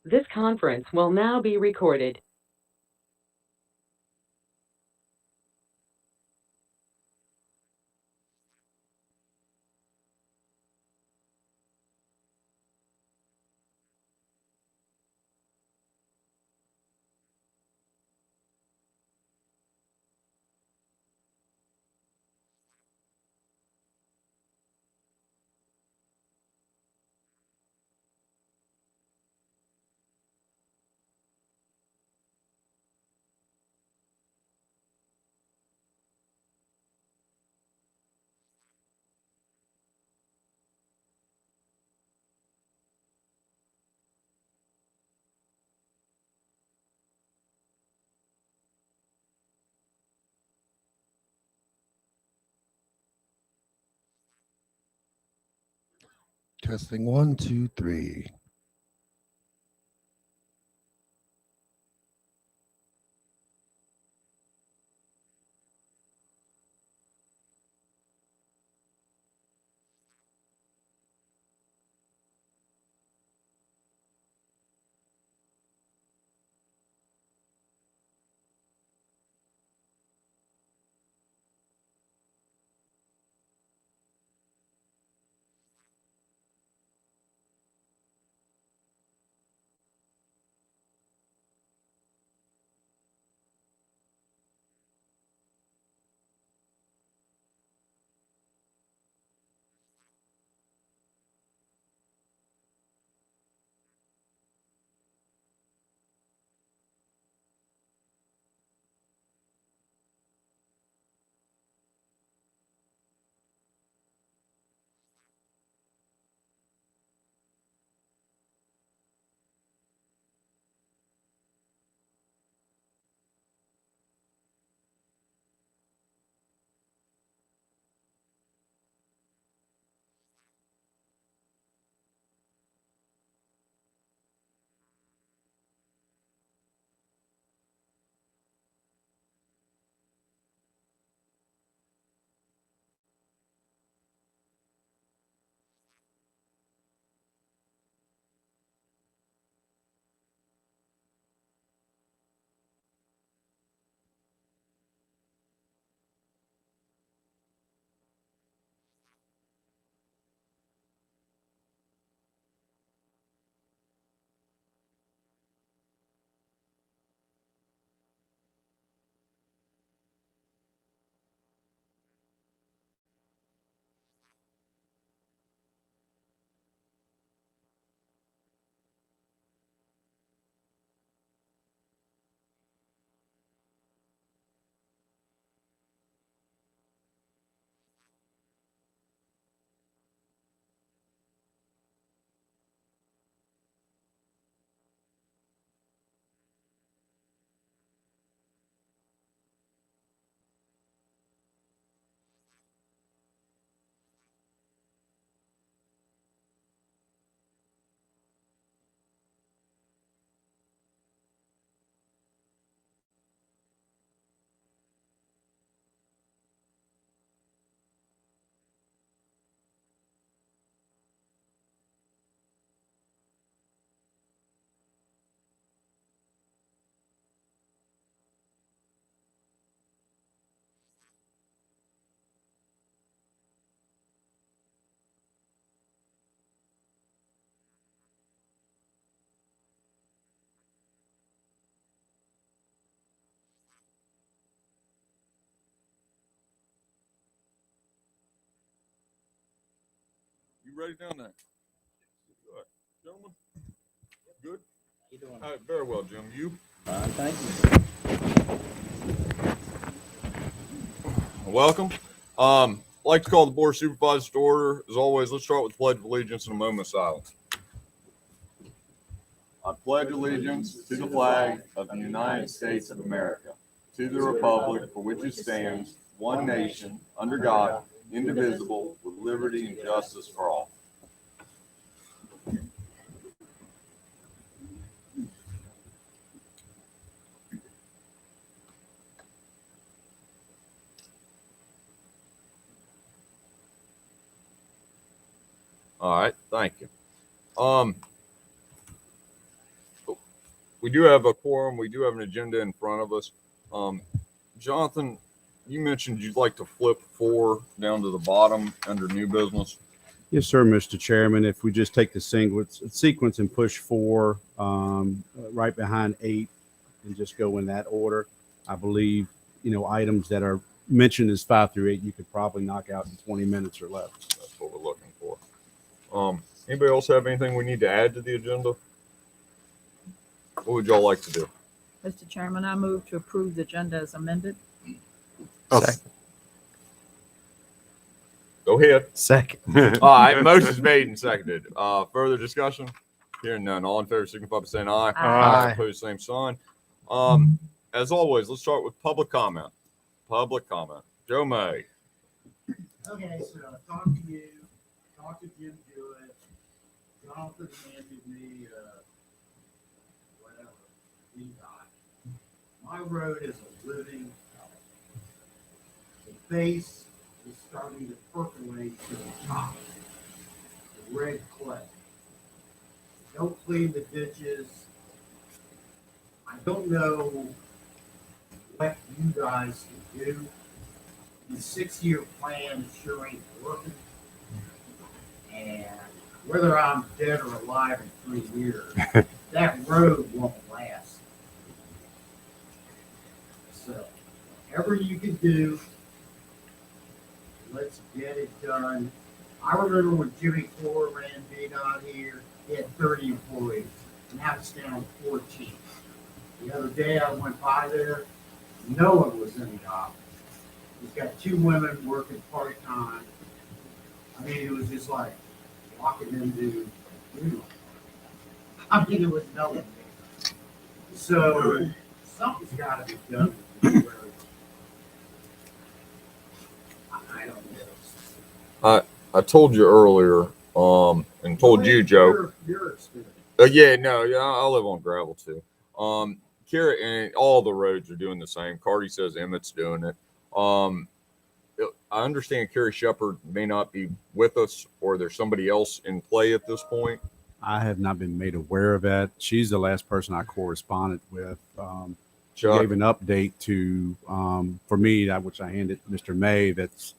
This conference will now be recorded. Testing 1, 2, 3. You ready down there? Good. Gentlemen? Good? How you doing? All right, very well, Jim. You? Thank you. Welcome. I'd like to call the Board of Supervisors to order. As always, let's start with the Pledge of Allegiance and a moment of silence. I pledge allegiance to the flag of the United States of America, to the republic for which it stands, one nation, under God, indivisible, with liberty and justice for all. All right, thank you. we do have a quorum. We do have an agenda in front of us. Jonathan, you mentioned you'd like to flip 4 down to the bottom under new business. Yes, sir, Mr. Chairman. If we just take the sequence and push 4 right behind 8 and just go in that order, I believe, items that are mentioned as 5 through 8, you could probably knock out in 20 minutes or less. That's what we're looking for. Anybody else have anything we need to add to the agenda? What would y'all like to do? Mr. Chairman, I move to approve the agenda as amended. Go ahead. Second. All right, motion's made and seconded. Further discussion? Hearing none. All in favor, signify by saying aye. Aye. Opposed, same sign. As always, let's start with public comment. Public comment. Joe May. Okay, so I talked to you, talked to Jim Jewett, Jonathan handed me, whatever, he got. My road is a living, the base is starting to percolate to the top, the red clay. Don't clean the ditches. I don't know what you guys can do. The 6-year plan sure ain't working. And whether I'm dead or alive in 3 years, that road won't last. So, whatever you can do, let's get it done. I remember when Jimmy Ford ran VDOT here, he had 30 employees, and now it's down to 14. The other day I went by there, no one was in the office. He's got 2 women working part-time. I mean, it was just like walking into, I mean, it was no one there. So something's got to be done with the road. I don't know. I told you earlier, and told you, Joe. You're experienced. Yeah, I live on gravel too. Carrie, and all the roads are doing the same. Cardi says Emmett's doing it. I understand Carrie Shepard may not be with us, or there's somebody else in play at this point. I have not been made aware of that. She's the last person I corresponded with. She Chuck, gave an update to, for me, that which I handed Mr. May, that's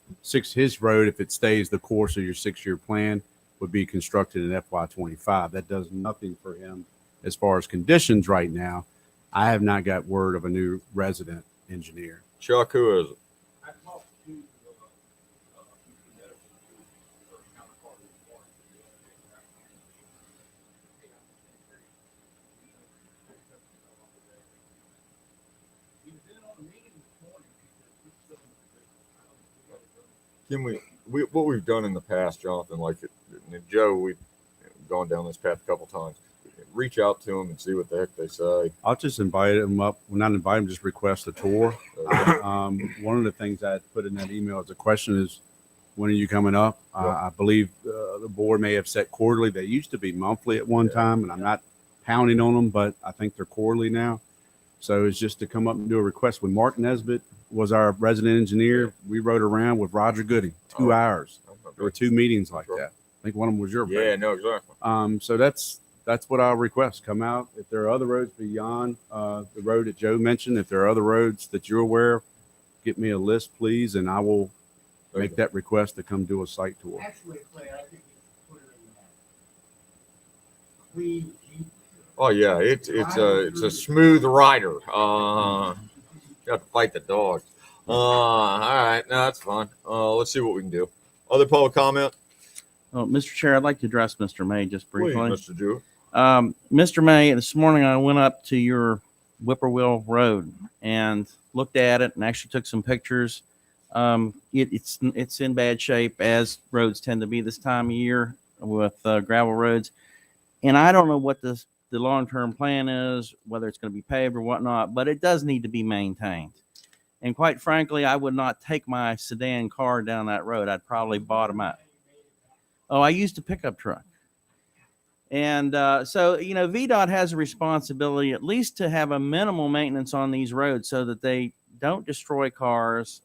his road, if it stays the course of your 6-year plan, would be constructed in FY25. That does nothing for him as far as conditions right now. I have not got word of a new resident engineer. Chuck, who is it? I talked to Madison, her counterpart in Florida. He was in on a meeting this morning because Can we what we've done in the past, Jonathan, like Joe, we've gone down this path a couple times. Reach out to them and see what the heck they say. I'll just invite them up. Well, not invite them, just request a tour. One of the things I put in that email as a question is, when are you coming up? I believe the board may have set quarterly. They used to be monthly at one time, and I'm not pounding on them, but I think they're quarterly now. So it's just to come up and do a request. When Mark Nesbitt was our resident engineer, we rode around with Roger Goody, 2 hours. There were 2 meetings like that. I think one of them was your Yeah, no, exactly. So that's what I'll request. Come out. If there are other roads beyond the road that Joe mentioned, if there are other roads that you're aware of, get me a list, please, and I will make that request to come do a site tour. actually, Clay, I think you should put it in that clean Jeep. Oh yeah, it's a smooth rider. Got to fight the dogs. All right, no, that's fine. Let's see what we can do. Other public comment? Oh, Mr. Chair, I'd like to address Mr. May just briefly. Please, Mr. Jewett. Mr. May, this morning I went up to your Whippoorwill Road and looked at it and actually took some pictures. It's in bad shape, as roads tend to be this time of year with gravel roads. And I don't know what the long-term plan is, whether it's going to be paved or whatnot, but it does need to be maintained. And quite frankly, I would not take my sedan car down that road. I'd probably bottom out. Oh, I used a pickup truck. And so, VDOT has a responsibility at least to have a minimal maintenance on these roads so that they don't destroy cars.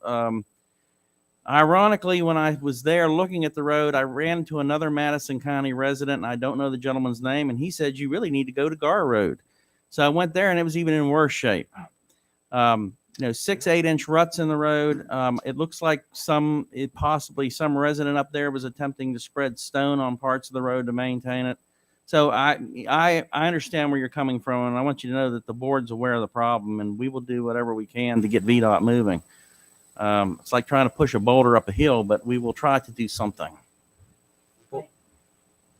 Ironically, when I was there looking at the road, I ran into another Madison County resident, and I don't know the gentleman's name, and he said, you really need to go to Gar Road. So I went there and it was even in worse shape. 6-8 inch ruts in the road. It looks like possibly some resident up there was attempting to spread stone on parts of the road to maintain it. So I understand where you're coming from, and I want you to know that the board's aware of the problem, and we will do whatever we can to get VDOT moving. It's like trying to push a boulder up a hill, but we will try to do something.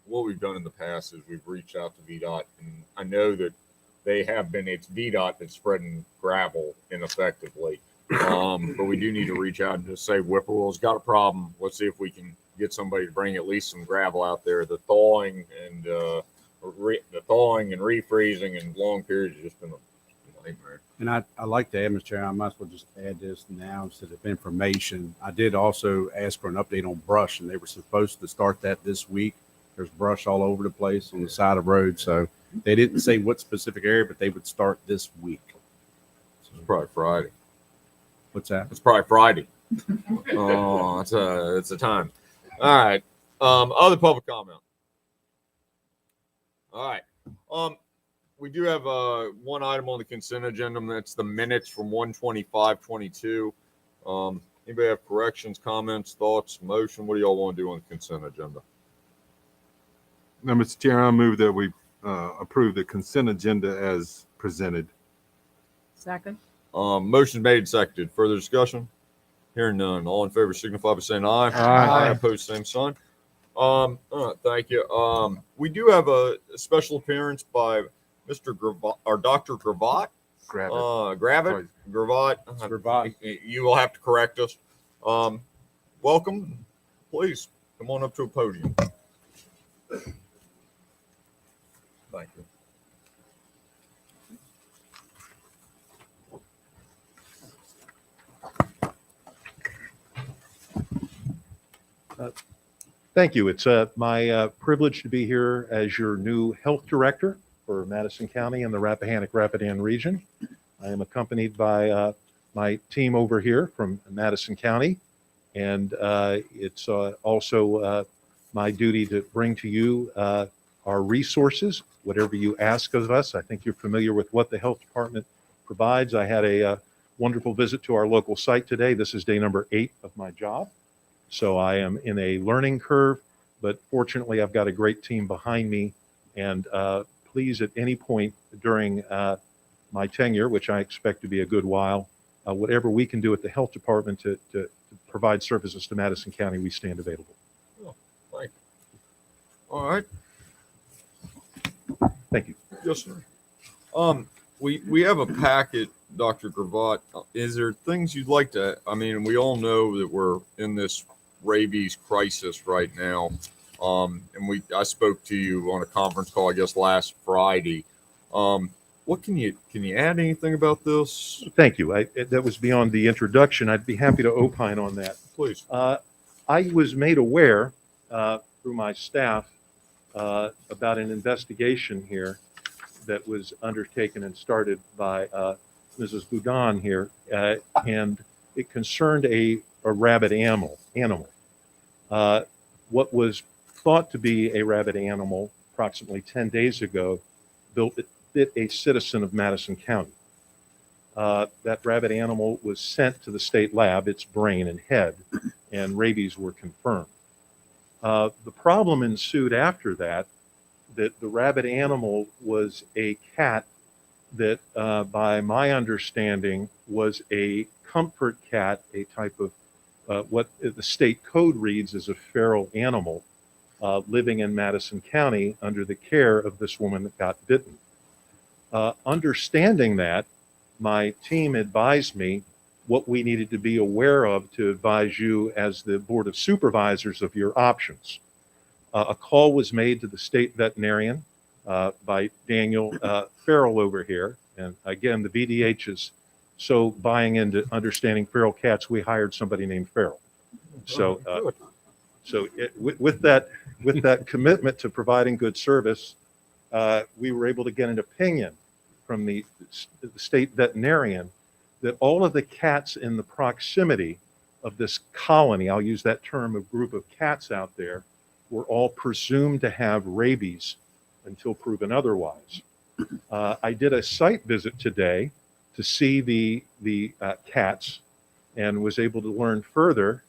What we've done in the past is we've reached out to VDOT, and I know that it's VDOT that's spreading gravel ineffectively. But we do need to reach out and just say, Whippoorwill's got a problem. Let's see if we can get somebody to bring at least some gravel out there. The thawing and refreezing and long periods has just been a nightmare. And I like to add, Mr. Chair, I might as well just add this now instead of information. I did also ask for an update on brush, and they were supposed to start that this week. There's brush all over the place on the side of the road. So they didn't say what specific area, but they would start this week. So it's probably Friday. What's that? It's probably Friday. Oh, it's a time. All right. Other public comment. All right. We do have one item on the consent agenda, and that's the minutes from 1/25/22. Anybody have corrections, comments, thoughts, motion? What do y'all want to do on the consent agenda? Now, Mr. Chair, I move that we approve the consent agenda as presented. Second. Motion made and seconded. Further discussion? Hearing none. All in favor signify by saying aye. Aye. Opposed, same sign. Thank you. We do have a special appearance by Mr. Gravatt, or Dr. Gravatt. Gravitt. Gravatt. You will have to correct us. Welcome. Please come on up to a podium. Thank you. Thank you. It's my privilege to be here as your new health director for Madison County and the Rappahannock-Rapidan region. I am accompanied by my team over here from Madison County, and it's also my duty to bring to you our resources, whatever you ask of us. I think you're familiar with what the health department provides. I had a wonderful visit to our local site today. This is day number 8 of my job. So I am in a learning curve, but fortunately I've got a great team behind me. And please, at any point during my tenure, which I expect to be a good while, whatever we can do at the health department to provide services to Madison County, we stand available. Oh, thank you. All right. Thank you. Yes, sir. We have a packet, Dr. Gravatt. Is there things you'd like to? I mean, we all know that we're in this rabies crisis right now. And I spoke to you on a conference call, I guess, last Friday. What can you add anything about this? Thank you. That was beyond the introduction. I'd be happy to opine on that. Please. I was made aware through my staff about an investigation here that was undertaken and started by Mrs. Boudon here, and it concerned a rabid animal. What was thought to be a rabid animal approximately 10 days ago bit a citizen of Madison County. That rabid animal was sent to the state lab, its brain and head, and rabies were confirmed. The problem ensued after that the rabid animal was a cat that, by my understanding, was a comfort cat, a type of what the state code reads as a feral animal, living in Madison County under the care of this woman that got bitten. Understanding that, my team advised me what we needed to be aware of to advise you as the Board of Supervisors of your options. A call was made to the state veterinarian by Daniel Farrell over here. And again, the VDH is so buying into understanding feral cats, we hired somebody named Farrell. So, with that commitment to providing good service, we were able to get an opinion from the state veterinarian that all of the cats in the proximity of this colony, I'll use that term, a group of cats out there, were all presumed to have rabies until proven otherwise. I did a site visit today to see the cats and was able to learn further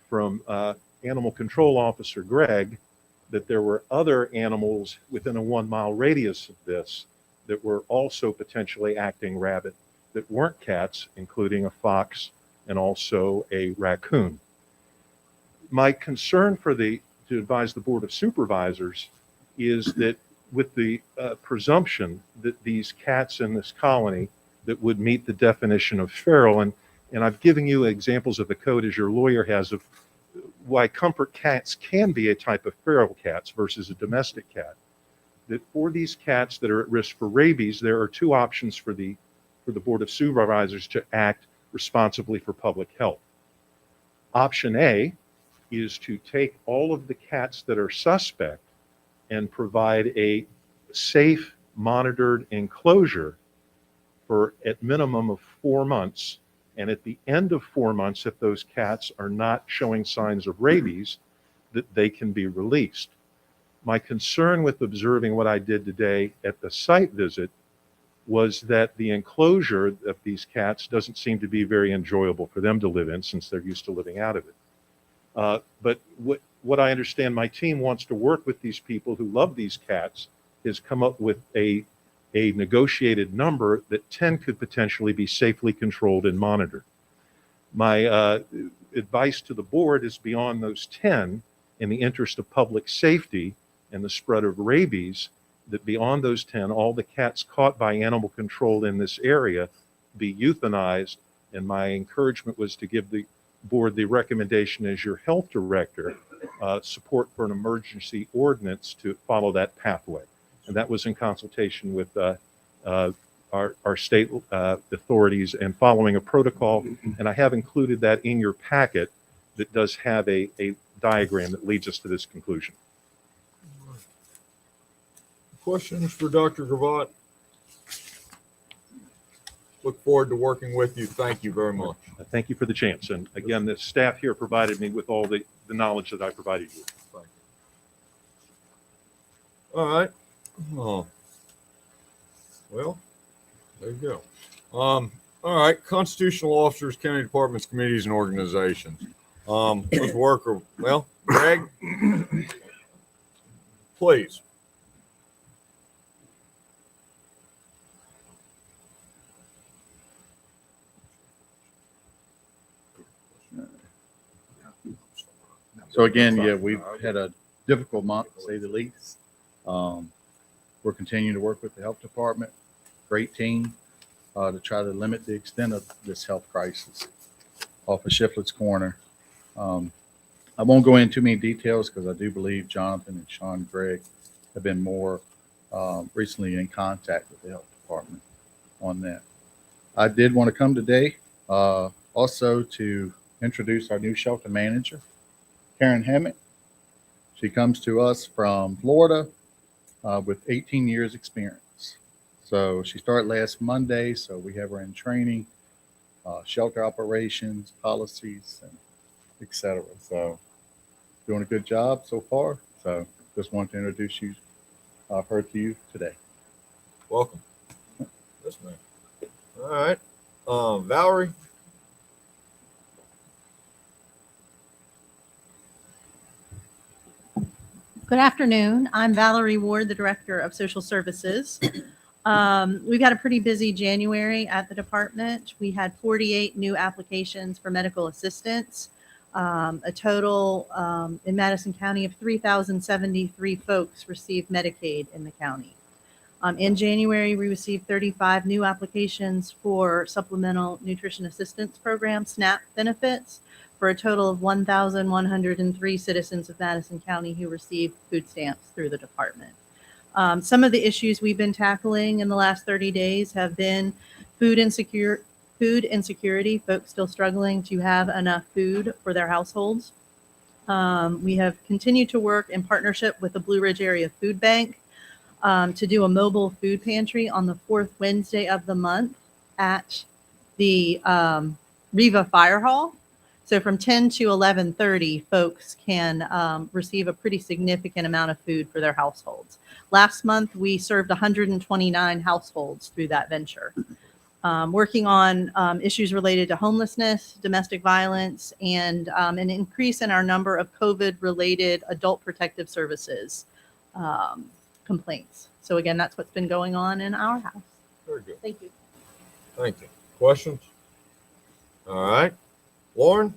from Animal Control Officer Greg that there were other animals within a 1 mile radius of this that were also potentially acting rabid that weren't cats, including a fox and also a raccoon. My concern to advise the Board of Supervisors is that with the presumption that these cats in this colony that would meet the definition of feral, and I've given you examples of the code as your lawyer has of why comfort cats can be a type of feral cats versus a domestic cat, that for these cats that are at risk for rabies, there are two options for the Board of Supervisors to act responsibly for public health. Option A is to take all of the cats that are suspect and provide a safe, monitored enclosure for at minimum of 4 months. And at the end of 4 months, if those cats are not showing signs of rabies, that they can be released. My concern with observing what I did today at the site visit was that the enclosure of these cats doesn't seem to be very enjoyable for them to live in since they're used to living out of it. But what I understand, my team wants to work with these people who love these cats, is come up with a negotiated number that 10 could potentially be safely controlled and monitored. My advice to the board is beyond those 10, in the interest of public safety and the spread of rabies, that beyond those 10, all the cats caught by animal control in this area be euthanized. And my encouragement was to give the board the recommendation as your health director, support for an emergency ordinance to follow that pathway. And that was in consultation with our state authorities and following a protocol. And I have included that in your packet that does have a diagram that leads us to this conclusion. Questions for Dr. Gravatt? Look forward to working with you. Thank you very much. Thank you for the chance. And again, the staff here provided me with all the knowledge that I provided you. Thank you. All right. Oh. Well, there you go. All right. Constitutional officers, county departments, committees, and organizations. Let's work. Well, Greg, please. So again, yeah, we've had a difficult month, to say the least. We're continuing to work with the health department, great team, to try to limit the extent of this health crisis off of Shiflett's Corner. I won't go into too many details because I do believe Jonathan and Sean Gregg have been more recently in contact with the health department on that. I did want to come today also to introduce our new shelter manager, Karen Hammett. She comes to us from Florida with 18 years experience. So she started last Monday. So we have her in training, shelter operations, policies, and et cetera. So doing a good job so far. So just wanted to introduce her to you today. Welcome. Yes, ma'am. All right. Valerie. Good afternoon. I'm Valerie Ward, the Director of Social Services. We've had a pretty busy January at the department. We had 48 new applications for medical assistance, a total in Madison County of 3,073 folks received Medicaid in the county. In January, we received 35 new applications for Supplemental Nutrition Assistance Program, SNAP benefits, for a total of 1,103 citizens of Madison County who received food stamps through the department. Some of the issues we've been tackling in the last 30 days have been food insecurity, folks still struggling to have enough food for their households. We have continued to work in partnership with the Blue Ridge Area Food Bank to do a mobile food pantry on the fourth Wednesday of the month at the Riva Fire Hall. So from 10 to 11:30, folks can receive a pretty significant amount of food for their households. Last month, we served 129 households through that venture. Working on issues related to homelessness, domestic violence, and an increase in our number of COVID-related adult protective services complaints. So again, that's what's been going on in our house. Very good. Thank you. Thank you. Questions? All right. Lauren,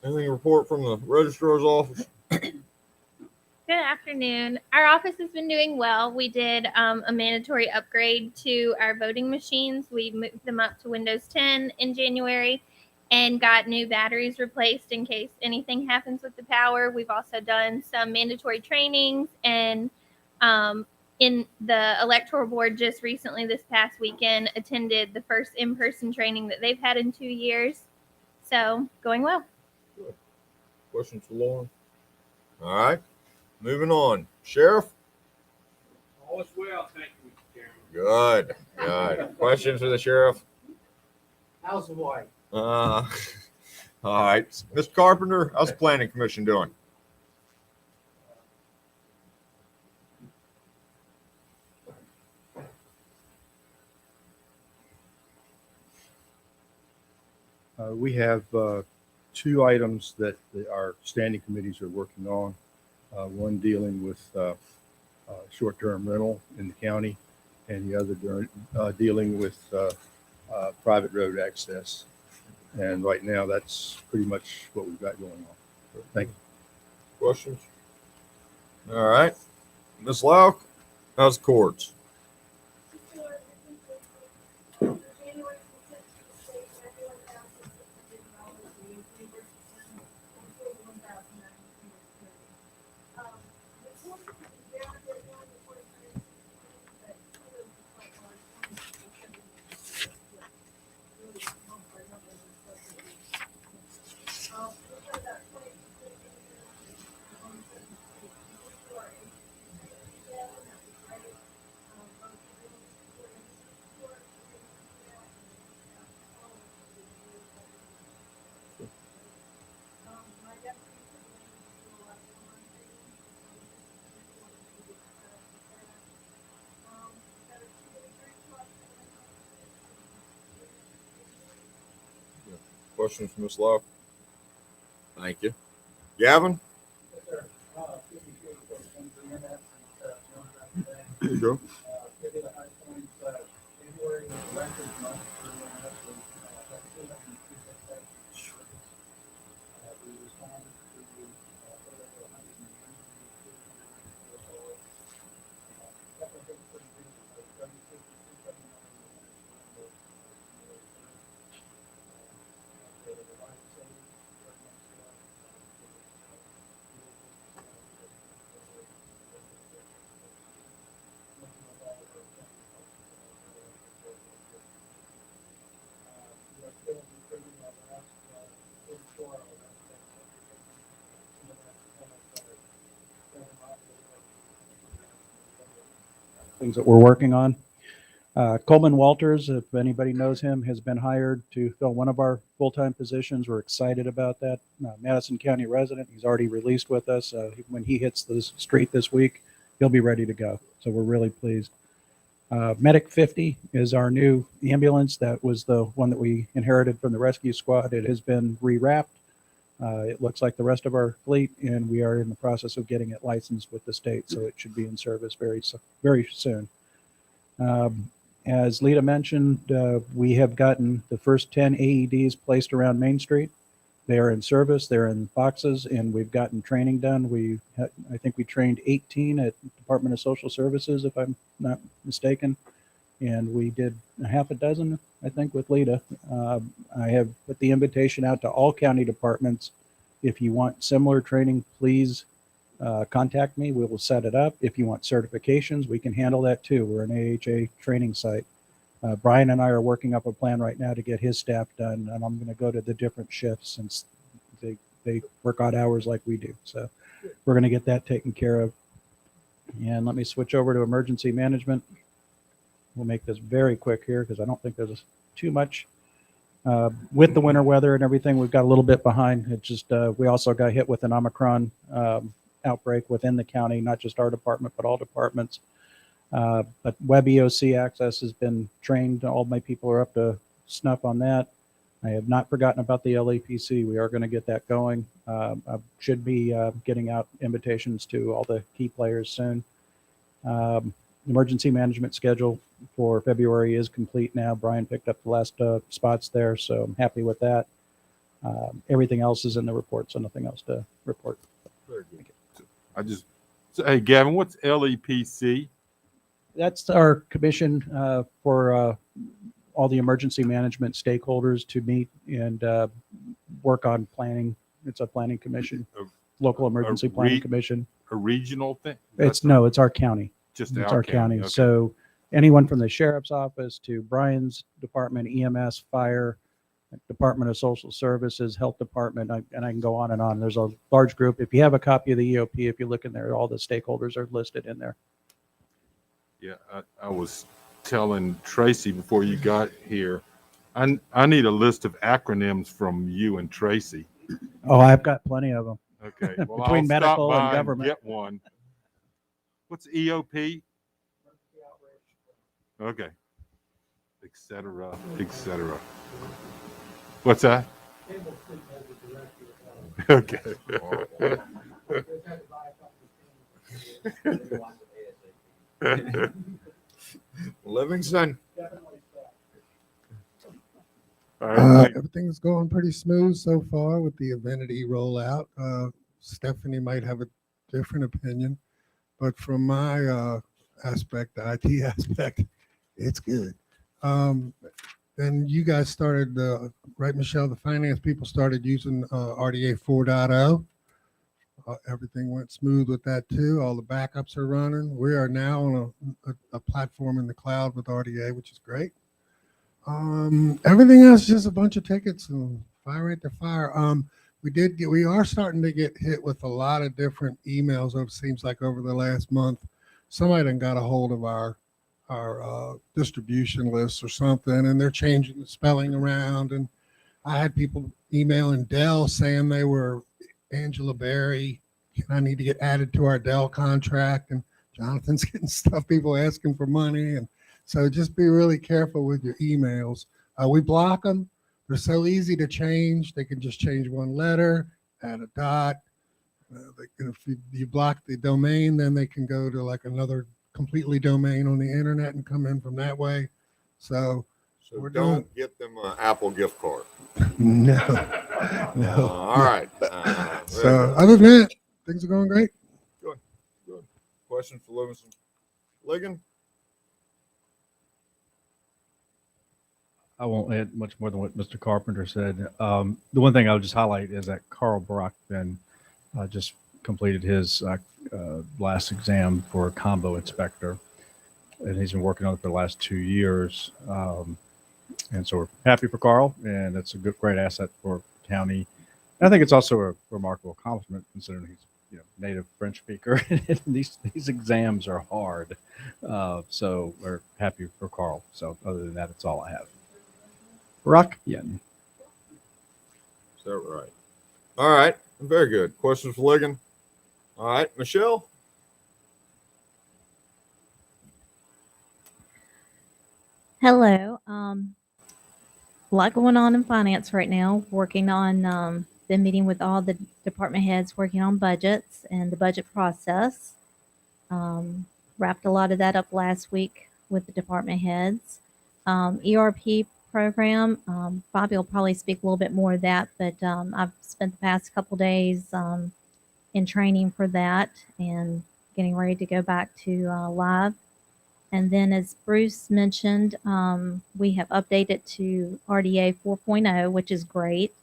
anything to report from the registrar's office? Good afternoon. Our office has been doing well. We did a mandatory upgrade to our voting machines. We moved them up to Windows 10 in January and got new batteries replaced in case anything happens with the power. We've also done some mandatory trainings, and in the electoral board just recently this past weekend attended the first in-person training that they've had in 2 years. So going well. Good. Questions for Lauren? All right. Moving on. Sheriff? All is well, thank you, Mr. Chairman. Good. Good. Questions for the sheriff? How's the wife? All right. Mr. Carpenter, how's the planning commission doing? We have two items that our standing committees are working on. One dealing with short-term rental in the county, and the other dealing with private road access. And right now, that's pretty much what we've got going on. So, thank you. Questions? All right. Ms. Lauk, how's the courts? Questions from Ms. Lauk? Thank you. Gavin? There you go. Things that we're working on. Coleman Walters, if anybody knows him, has been hired to fill one of our full-time positions. We're excited about that. Madison County resident. He's already released with us. When he hits the street this week, he'll be ready to go. So we're really pleased. Medic 50 is our new ambulance. That was the one that we inherited from the rescue squad. It has been rewrapped. It looks like the rest of our fleet, and we are in the process of getting it licensed with the state, so it should be in service very soon. As Lita mentioned, we have gotten the first 10 AEDs placed around Main Street. They are in service, they're in boxes, and we've gotten training done. I think we trained 18 at Department of Social Services, if I'm not mistaken, and we did a half a dozen, I think, with Lita. I have put the invitation out to all county departments. If you want similar training, please contact me. We will set it up. If you want certifications, we can handle that too. We're an AHA training site. Brian and I are working up a plan right now to get his staff done, and I'm going to go to the different shifts since they work odd hours like we do. So we're going to get that taken care of. And let me switch over to emergency management. We'll make this very quick here because I don't think there's too much. With the winter weather and everything, we've got a little bit behind. It just, we also got hit with an Omicron outbreak within the county, not just our department, but all departments. But web EOC access has been trained. All my people are up to snuff on that. I have not forgotten about the LAPC. We are going to get that going. I should be getting out invitations to all the key players soon. Emergency management schedule for February is complete now. Brian picked up the last spots there, so I'm happy with that. Everything else is in the report, so nothing else to report. Very good. Hey, Gavin, what's LEPC? That's our commission for all the emergency management stakeholders to meet and work on planning. It's a planning commission, local emergency planning commission. A regional thing? It's our county. Just It's our our county. Okay. So anyone from the sheriff's office to Brian's department, EMS, fire, Department of Social Services, Health Department, and I can go on and on. There's a large group. If you have a copy of the EOP, if you look in there, all the stakeholders are listed in there. Yeah, I was telling Tracy before you got here, I need a list of acronyms from you and Tracy. Oh, I've got plenty of them. Okay. Well, Between I'll medical stop and by government. Get one. What's EOP? Okay. Et cetera, et cetera. What's that? Okay. Livingston. All right. Everything's going pretty smooth so far with the Amended rollout. Stephanie might have a different opinion, but from my aspect, the IT aspect, it's good. Then you guys started, right, Michelle, the finance people started using RDA 4.0. Everything went smooth with that too. All the backups are running. We are now on a platform in the cloud with RDA, which is great. Everything else is just a bunch of tickets and fire rate to fire. We are starting to get hit with a lot of different emails. It seems like over the last month, somebody done got a hold of our distribution lists or something, and they're changing the spelling around. And I had people emailing Dell saying they were Angela Berry. I need to get added to our Dell contract, and Jonathan's getting stuff, people asking for money. And so just be really careful with your emails. We block them. They're so easy to change. They can just change one letter, add a dot. If you block the domain, then they can go to like another completely domain on the internet and come in from that way. So So don't get them an Apple gift card. No. All right. So other than that, things are going great. Good. Question for Livingston. Ligon? I won't add much more than what Mr. Carpenter said. The one thing I'll just highlight is that Carl Brockman just completed his last exam for a combo inspector, and he's been working on it for the last 2 years. And so we're happy for Carl, and it's a great asset for the county. And I think it's also a remarkable accomplishment considering he's native French speaker. And these exams are hard. So we're happy for Carl. So other than that, it's all I have. Rock Yen. Is that right? All right. Very good. Questions for Ligon? All right. Michelle? Hello. A lot going on in finance right now. Working on, been meeting with all the department heads, working on budgets and the budget process. Wrapped a lot of that up last week with the department heads. ERP program. Bobby will probably speak a little bit more of that, but I've spent the past couple days in training for that and getting ready to go back to live. And then, as Bruce mentioned, we have updated to RDA 4.0, which is great.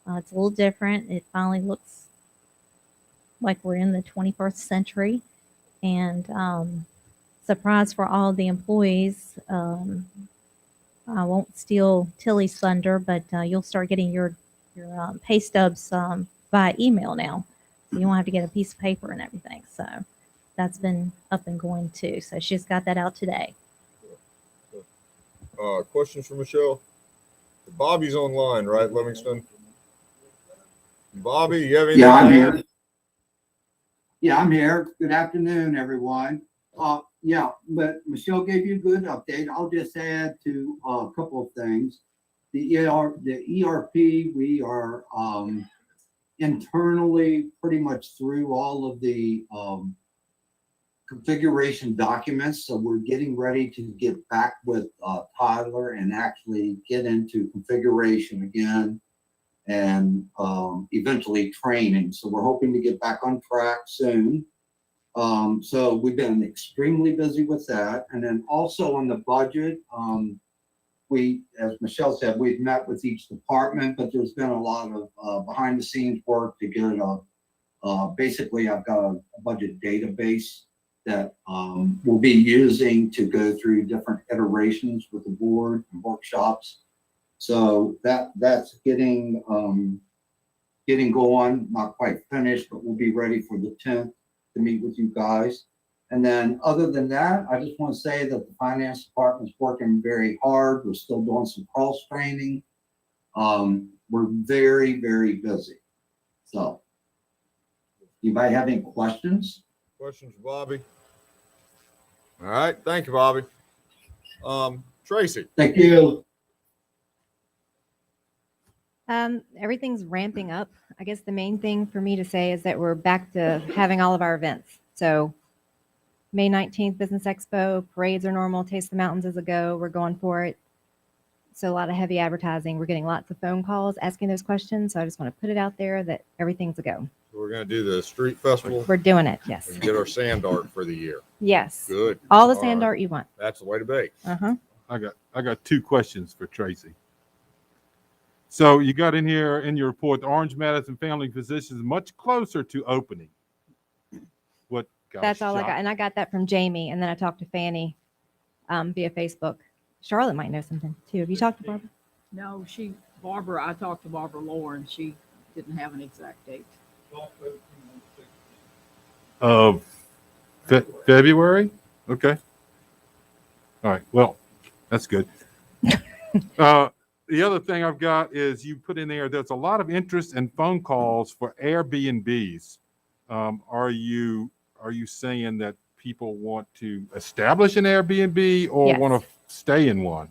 It's a little different. It finally looks like we're in the 21st century. And surprise for all the employees, I won't steal Tilly's thunder, but you'll start getting your pay stubs via email now. So you won't have to get a piece of paper and everything. So that's been up and going too. So she's got that out today. Questions for Michelle? Bobby's online, right, Livingston? Bobby, you have anything? Yeah, I'm to here. add? Yeah, I'm here. Good afternoon, everyone. Yeah, but Michelle gave you a good update. I'll just add to a couple of things. The ERP, we are internally pretty much through all of the configuration documents. So we're getting ready to get back with Tyler and actually get into configuration again and eventually training. So we're hoping to get back on track soon. So we've been extremely busy with that. And then also on the budget, we, as Michelle said, we've met with each department, but there's been a lot of behind the scenes work to get basically I've got a budget database that we'll be using to go through different iterations with the board and workshops. So that's getting going, not quite finished, but we'll be ready for the 10th to meet with you guys. And then other than that, I just want to say that the finance department's working very hard. We're still doing some cross training. We're very, very busy. So you might have any questions? Questions, Bobby? All right, thank you, Bobby. Tracy. Thank you. Everything's ramping up. I guess the main thing for me to say is that we're back to having all of our events. So May 19th, Business Expo, parades are normal, Taste the Mountains is a go, we're going for it. So a lot of heavy advertising. We're getting lots of phone calls asking those questions. So I just want to put it out there that everything's a go. So we're going to do the street festival. We're doing it, yes. And get our sand art for the year. Yes. Good. All the sand art you want. That's the way to be. Uh-huh. I got two questions for Tracy. So you got in here in your report, the Orange Madison Family Physicians much closer to opening. What got That's all I shot? got. And I got that from Jamie. And then I talked to Fanny via Facebook. Charlotte might know something too. Have you talked to Barbara? No, Barbara, I talked to Barbara Lauren. She didn't have an exact date. Of February? Okay. All right. Well, that's good. The other thing I've got is you put in there's a lot of interest and phone calls for Airbnbs. Are you saying that people want to establish an Airbnb or Yes. want to stay in one?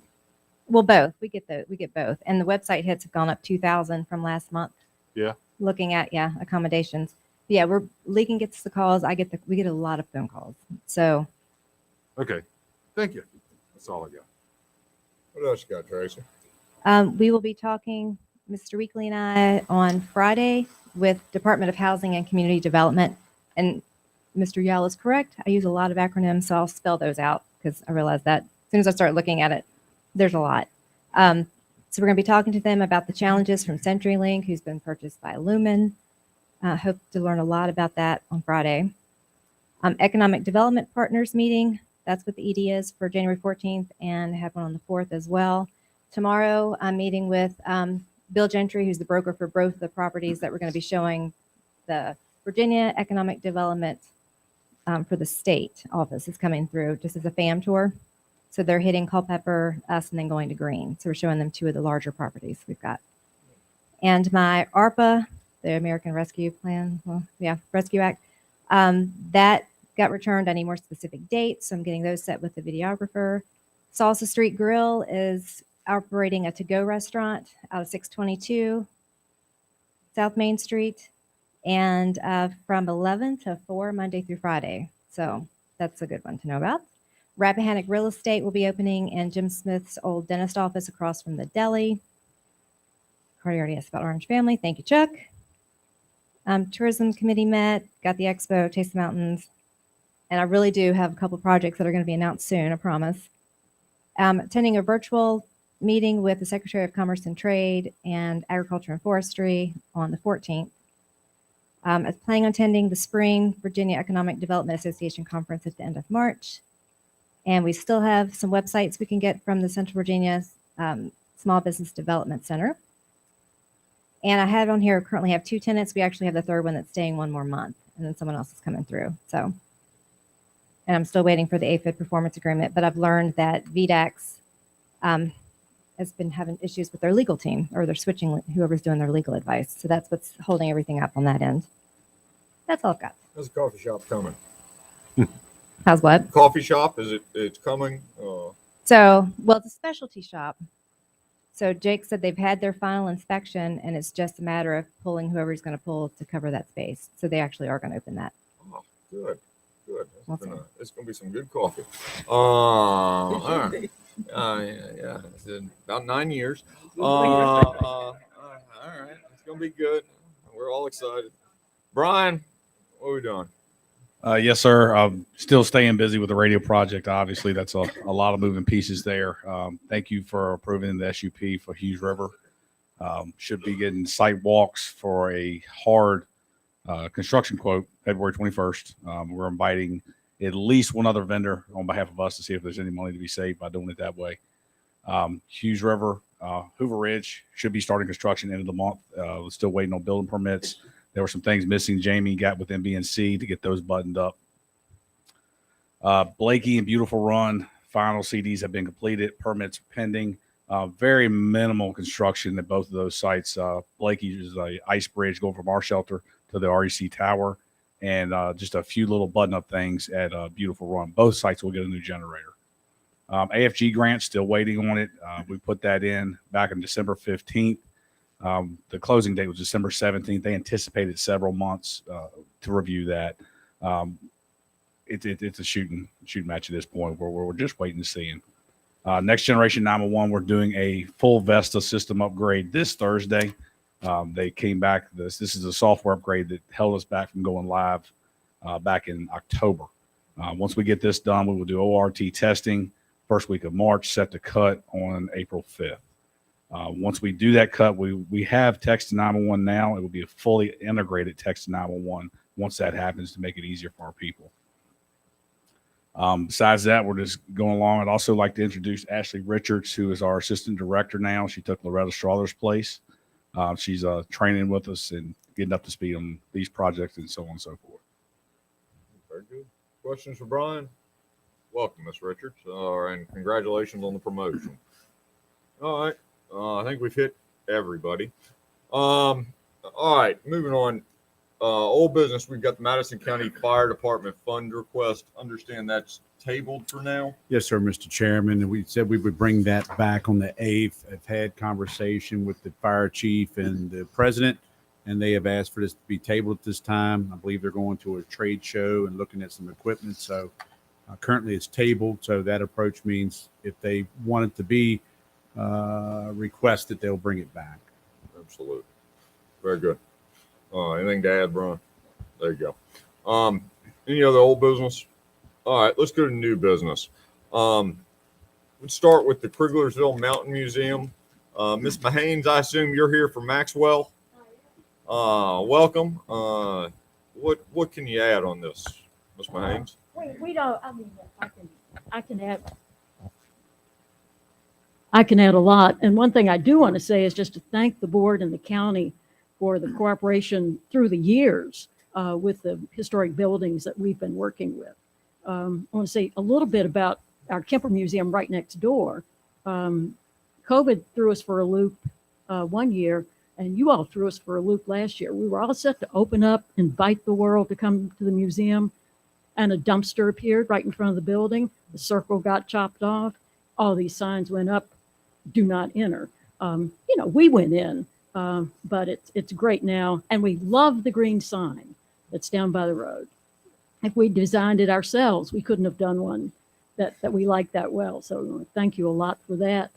Well, both. We get both. And the website hits have gone up 2,000 from last month. Yeah. Looking at accommodations. Yeah, Legan gets the calls. We get a lot of phone calls. So Okay. Thank you. That's all I got. What else you got, Tracy? we will be talking, Mr. Weekly and I, on Friday with Department of Housing and Community Development. And Mr. Yell is correct. I use a lot of acronyms, so I'll spell those out because I realize that as soon as I start looking at it, there's a lot. So we're going to be talking to them about the challenges from CenturyLink, who's been purchased by Lumen. Hope to learn a lot about that on Friday. Economic Development Partners meeting. That's what the ED is for January 14th, and have one on the 4th as well. Tomorrow, I'm meeting with Bill Gentry, who's the broker for both the properties that we're going to be showing the Virginia Economic Development for the state office is coming through just as a FAM tour. So they're hitting Culpeper, us, and then going to Green. So we're showing them two of the larger properties we've got. And my ARPA, the American Rescue Plan, Rescue Act, that got returned. I need more specific dates, so I'm getting those set with the videographer. Salsa Street Grill is operating a to-go restaurant out of 622 South Main Street, and from 11 to 4 Monday through Friday. So that's a good one to know about. Rappahannock Real Estate will be opening in Jim Smith's old dentist office across from the deli. Cardi already asked about Orange Family. Thank you, Chuck. Tourism Committee met, got the expo, Taste the Mountains. And I really do have a couple projects that are going to be announced soon, I promise. Attending a virtual meeting with the Secretary of Commerce and Trade and Agriculture and Forestry on the 14th. I was planning on attending the Spring Virginia Economic Development Association conference at the end of March. And we still have some websites we can get from the Central Virginia Small Business Development Center. And I have on here, currently have 2 tenants. We actually have the third one that's staying 1 more month, and then someone else is coming through. So, and I'm still waiting for the AFID performance agreement, but I've learned that VDACs has been having issues with their legal team, or they're switching whoever's doing their legal advice. So that's what's holding everything up on that end. That's all I've got. How's the coffee shop coming? How's what? Coffee shop, it's coming? So, well, it's a specialty shop. So Jake said they've had their final inspection, and it's just a matter of pulling whoever's going to pull to cover that space. So they actually are going to open that. Oh, good. Awesome. It's gonna be some good coffee. All right. Yeah. It's been about 9 years. All right. It's gonna be good. We're all excited. Brian, what are we doing? Yes, sir. I'm still staying busy with the radio project. Obviously, that's a lot of moving pieces there. Thank you for approving the SUP for Hughes River. Should be getting site walks for a hard construction quote February 21st. We're inviting at least one other vendor on behalf of us to see if there's any money to be saved by doing it that way. Hughes River, Hoover Ridge should be starting construction end of the month. We're still waiting on building permits. There were some things missing. Jamie got with MBNC to get those buttoned up. Blakey and Beautiful Run, final CDs have been completed. Permits pending. Very minimal construction at both of those sites. Blakey is a ice bridge going from our shelter to the REC Tower, and just a few little button-up things at Beautiful Run. Both sites will get a new generator. AFG grant, still waiting on it. We put that in back on December 15th. The closing date was December 17th. They anticipated several months to review that. It's a shooting match at this point where we're just waiting to see. Next Generation 911, we're doing a full Vesta system upgrade this Thursday. They came back. This is a software upgrade that held us back from going live back in October. Once we get this done, we will do ORT testing first week of March, set to cut on April 5th. Once we do that cut, we have text to 911 now. It will be a fully integrated text to 911 once that happens to make it easier for our people. Besides that, we're just going along. I'd also like to introduce Ashley Richards, who is our assistant director now. She took Loretta Strother's place. She's training with us and getting up to speed on these projects and so on and so forth. Very good. Questions for Brian? Welcome, Ms. Richards, and congratulations on the promotion. All right. I think we've hit everybody. All right, moving on. Old business, we've got the Madison County Fire Department fund request. Understand that's tabled for now? Yes, sir, Mr. Chairman. And we said we would bring that back on the 8th. I've had conversation with the fire chief and the president, and they have asked for this to be tabled at this time. I believe they're going to a trade show and looking at some equipment. So currently it's tabled. So that approach means if they want it to be requested, they'll bring it back. Absolutely. Very good. Anything to add, Brian? There you go. Any other old business? All right, let's go to new business. Let's start with the Krieglersville Mountain Museum. Ms. Mahanes, I assume you're here for Maxwell. Welcome. What can you add on this, Ms. Mahanes? We don't. I mean, I can add a lot. And one thing I do want to say is just to thank the board and the county for the cooperation through the years with the historic buildings that we've been working with. I want to say a little bit about our Kemper Museum right next door. COVID threw us for a loop one year, and you all threw us for a loop last year. We were all set to open up, invite the world to come to the museum, and a dumpster appeared right in front of the building. The circle got chopped off. All these signs went up, do not enter. We went in, but it's great now. And we love the green sign that's down by the road. If we designed it ourselves, we couldn't have done one that we like that well. So thank you a lot for that.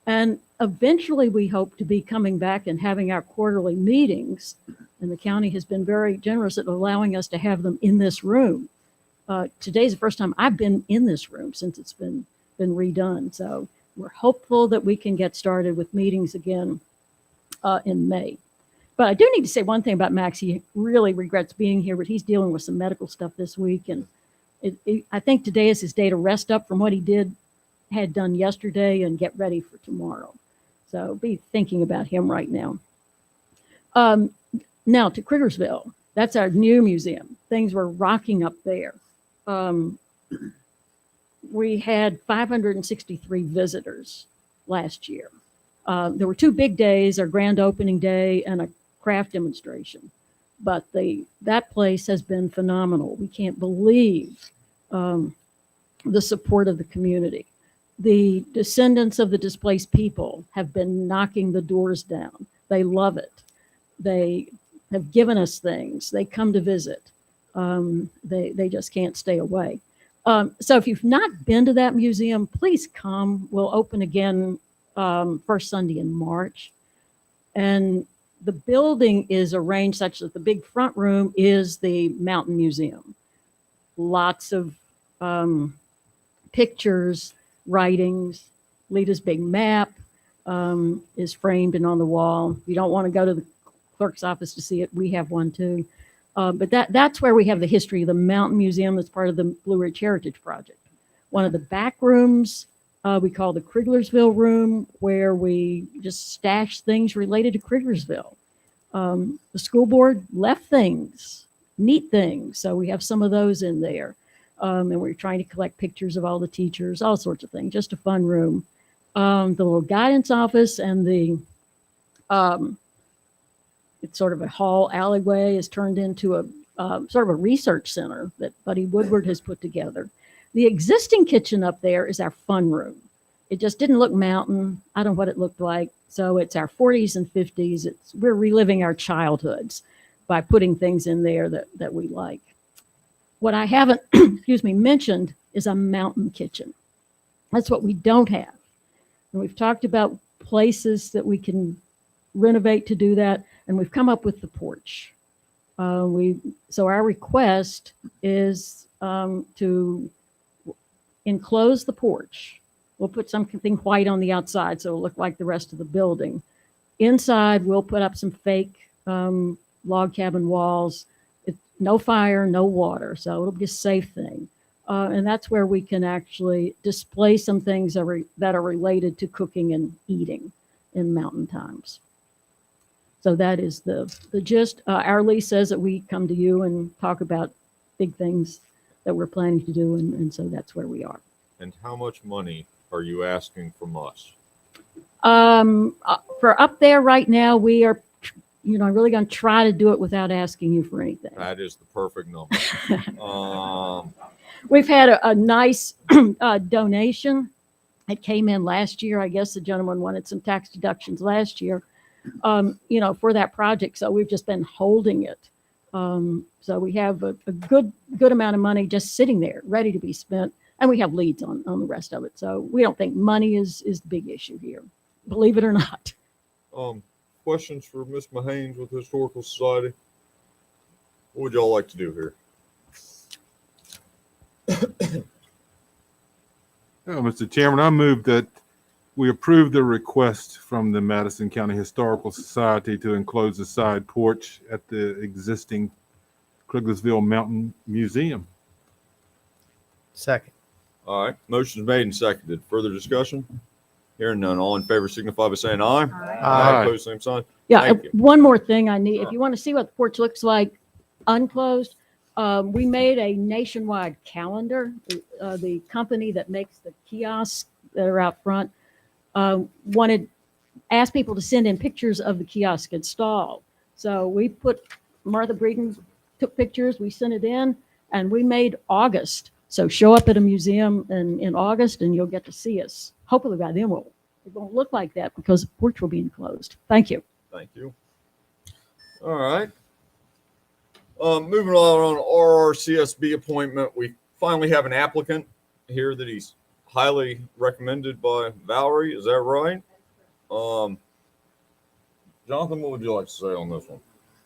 And eventually we hope to be coming back and having our quarterly meetings. And the county has been very generous at allowing us to have them in this room. Today's the first time I've been in this room since it's been redone. So we're hopeful that we can get started with meetings again in May. But I do need to say one thing about Max. He really regrets being here, but he's dealing with some medical stuff this week. And I think today is his day to rest up from what he had done yesterday and get ready for tomorrow. So be thinking about him right now. Now to Kriegersville. That's our new museum. Things were rocking up there. We had 563 visitors last year. There were two big days, our grand opening day and a craft demonstration. But that place has been phenomenal. We can't believe the support of the community. The descendants of the displaced people have been knocking the doors down. They love it. They have given us things. They come to visit. They just can't stay away. So if you've not been to that museum, please come. We'll open again first Sunday in March. And the building is arranged such that the big front room is the Mountain Museum. Lots of pictures, writings. Lita's big map is framed and on the wall. If you don't want to go to the clerk's office to see it, we have one too. But that's where we have the history of the Mountain Museum that's part of the Blue Ridge Heritage Project. One of the back rooms we call the Krieglersville room, where we just stash things related to Kriegersville. The school board left things, neat things, so we have some of those in there. And we're trying to collect pictures of all the teachers, all sorts of things, just a fun room. The little guidance office and the it's sort of a hall alleyway is turned into a sort of a research center that Buddy Woodward has put together. The existing kitchen up there is our fun room. It just didn't look mountain. I don't know what it looked like. So it's our 40s and 50s. We're reliving our childhoods by putting things in there that we like. What I haven't, mentioned is a mountain kitchen. That's what we don't have. And we've talked about places that we can renovate to do that, and we've come up with the porch. So our request is to enclose the porch. We'll put something white on the outside so it'll look like the rest of the building. Inside, we'll put up some fake log cabin walls. No fire, no water, so it'll be a safe thing. And that's where we can actually display some things that are related to cooking and eating in mountain times. So that is the gist. Our lease says that we come to you and talk about big things that we're planning to do, and so that's where we are. And how much money are you asking from us? For up there right now, we are really going to try to do it without asking you for anything. That is the perfect number. We've had a nice donation. It came in last year. I guess the gentleman wanted some tax deductions last year, for that project. So we've just been holding it. So we have a good amount of money just sitting there, ready to be spent. And we have leads on the rest of it. So we don't think money is the big issue here, believe it or not. Questions for Ms. Mahanes with the Historical Society? What would y'all like to do here? Mr. Chairman, I move that we approve the request from the Madison County Historical Society to enclose the side porch at the existing Krieglersville Mountain Museum. Second. All right, motion's made and seconded. Further discussion? Hearing none. All in favor signify by saying aye. Aye. Opposed, same sign. Yeah, Thank you. one more thing I need. If you want to see what the porch looks like unclosed, we made a nationwide calendar. The company that makes the kiosks that are out front asked people to send in pictures of the kiosk installed. So we Martha Breeden took pictures, we sent it in, and we made August. So show up at a museum in August and you'll get to see us. Hopefully by then it won't look like that because the porch will be enclosed. Thank you. Thank you. All right. Moving on RRCSB appointment, we finally have an applicant here that he's highly recommended by Valerie. Is that right? Jonathan, what would you like to say on this one?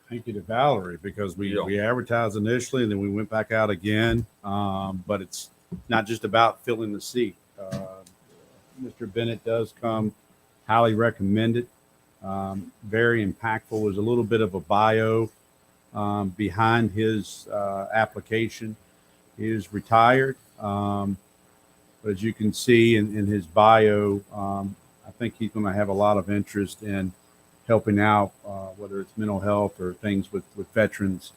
Thank you to Valerie, because we advertised initially and then we went back out again. But it's not just about filling the seat. Mr. Bennett does come highly recommended, very impactful. There's a little bit of a bio behind his application. He is retired, but as you can see in his bio, I think he's going to have a lot of interest in helping out, whether it's mental health or things with veterans.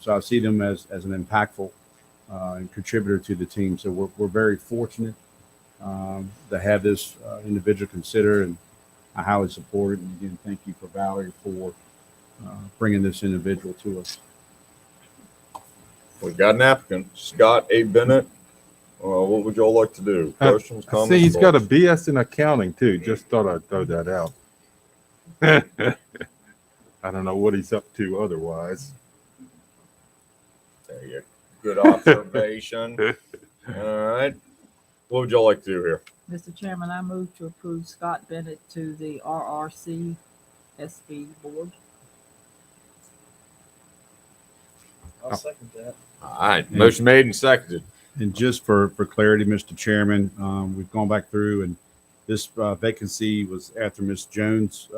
So I see them as an impactful and contributor to the team. So we're very fortunate to have this individual consider, and I highly support it. And again, thank you for Valerie for bringing this individual to us. We've got an applicant, Scott A. Bennett. What would y'all like to do? Questions, I comments? see he's got a thoughts? BS in accounting too. Just thought I'd throw that out. I don't know what he's up to otherwise. There you go. Good observation. All right. What would y'all like to do here? Mr. Chairman, I move to approve Scott Bennett to the RRC SB Board. I'll second that. All right. Motion made and seconded. And just for clarity, Mr. Chairman, we've gone back through, and this vacancy was after Ms. Jones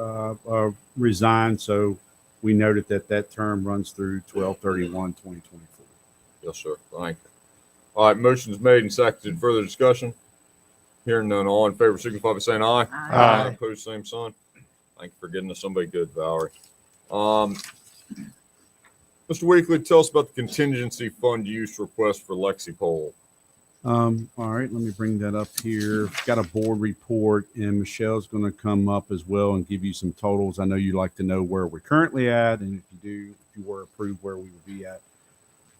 resigned. So we noted that term runs through 12/31/2024. Yes, sir. Thank you. All right. Motion is made and seconded. Further discussion? Hearing none. All in favor, signify by saying aye. Aye. Opposed, same sign. Thank you for getting us somebody good, Valerie. Mr. Weekly, tell us about the contingency fund use request for Lexipol. All right, let me bring that up here. Got a board report, and Michelle's going to come up as well and give you some totals. I know you like to know where we're currently at, and if you were approved, where we would be at.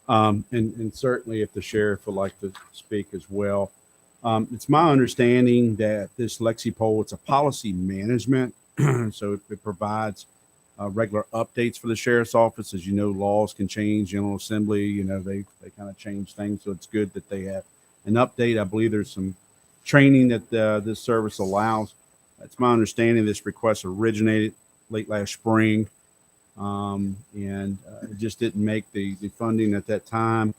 And certainly if the sheriff would like to speak as well. It's my understanding that this Lexipol, it's a policy management, so it provides regular updates for the sheriff's office. As you know, laws can change. General Assembly, they kind of change things, so it's good that they have an update. I believe there's some training that this service allows. It's my understanding this request originated late last spring, and it just didn't make the funding at that time.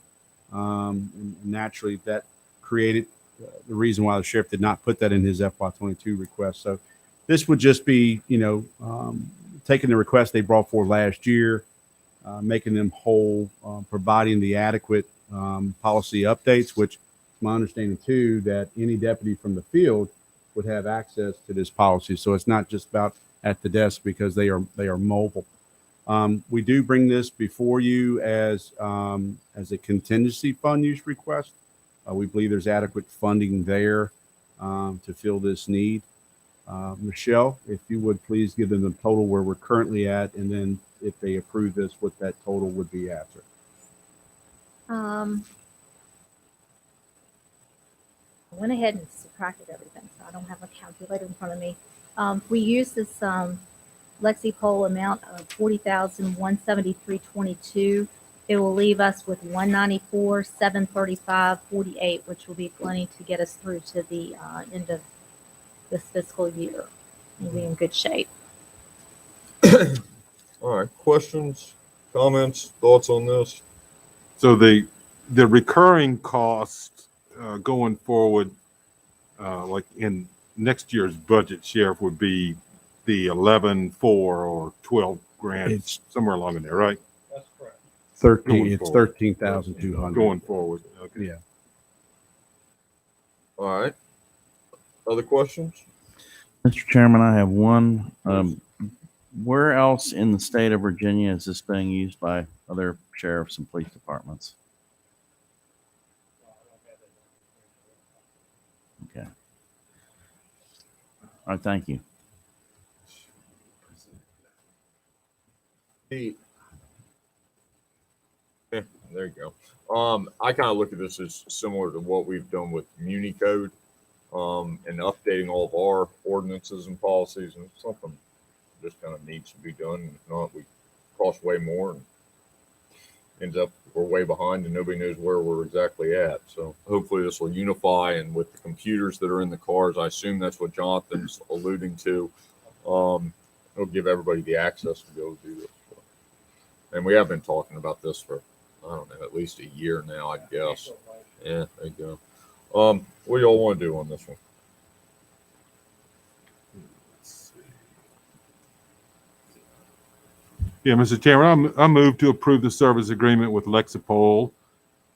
And naturally, that created the reason why the sheriff did not put that in his FY22 request. So this would just be, taking the request they brought forward last year, making them whole, providing the adequate policy updates, which is my understanding too, that any deputy from the field would have access to this policy. So it's not just about at the desk, because they are mobile. We do bring this before you as a contingency fund use request. We believe there's adequate funding there to fill this need. Michelle, if you would please give them the total where we're currently at, and then if they approve this, what that total would be after. I went ahead and subtracted everything, so I don't have a calculator in front of me. We use this Lexipol amount of $40,173.22. It will leave us with $194,735.48, which will be plenty to get us through to the end of this fiscal year. We'll be in good shape. All right. Questions, comments, thoughts on this? So the recurring cost going forward, like in next year's budget, Sheriff, would be the 11.4 or 12 grand. It's somewhere along in there, right? That's correct. 13,200 going forward. Okay. Yeah. All right. Other questions? Mr. Chairman, I have one. Where else in the state of Virginia is this being used by other sheriffs and police departments? Okay. All right, thank you. Yeah, there you go. I kind of look at this as similar to what we've done with Muni Code, and updating all of our ordinances and policies, and it's something just kind of needs to be done. If not, we cost way more and ends up we're way behind and nobody knows where we're exactly at. So hopefully this will unify, and with the computers that are in the cars, I assume that's what Jonathan's alluding to. It'll give everybody the access to be able to do this. And we have been talking about this for, I don't know, at least a year now, I guess. Yeah, there you go. What do y'all want to do on this one? Yeah, Mr. Chairman, I move to approve the service agreement with Lexipol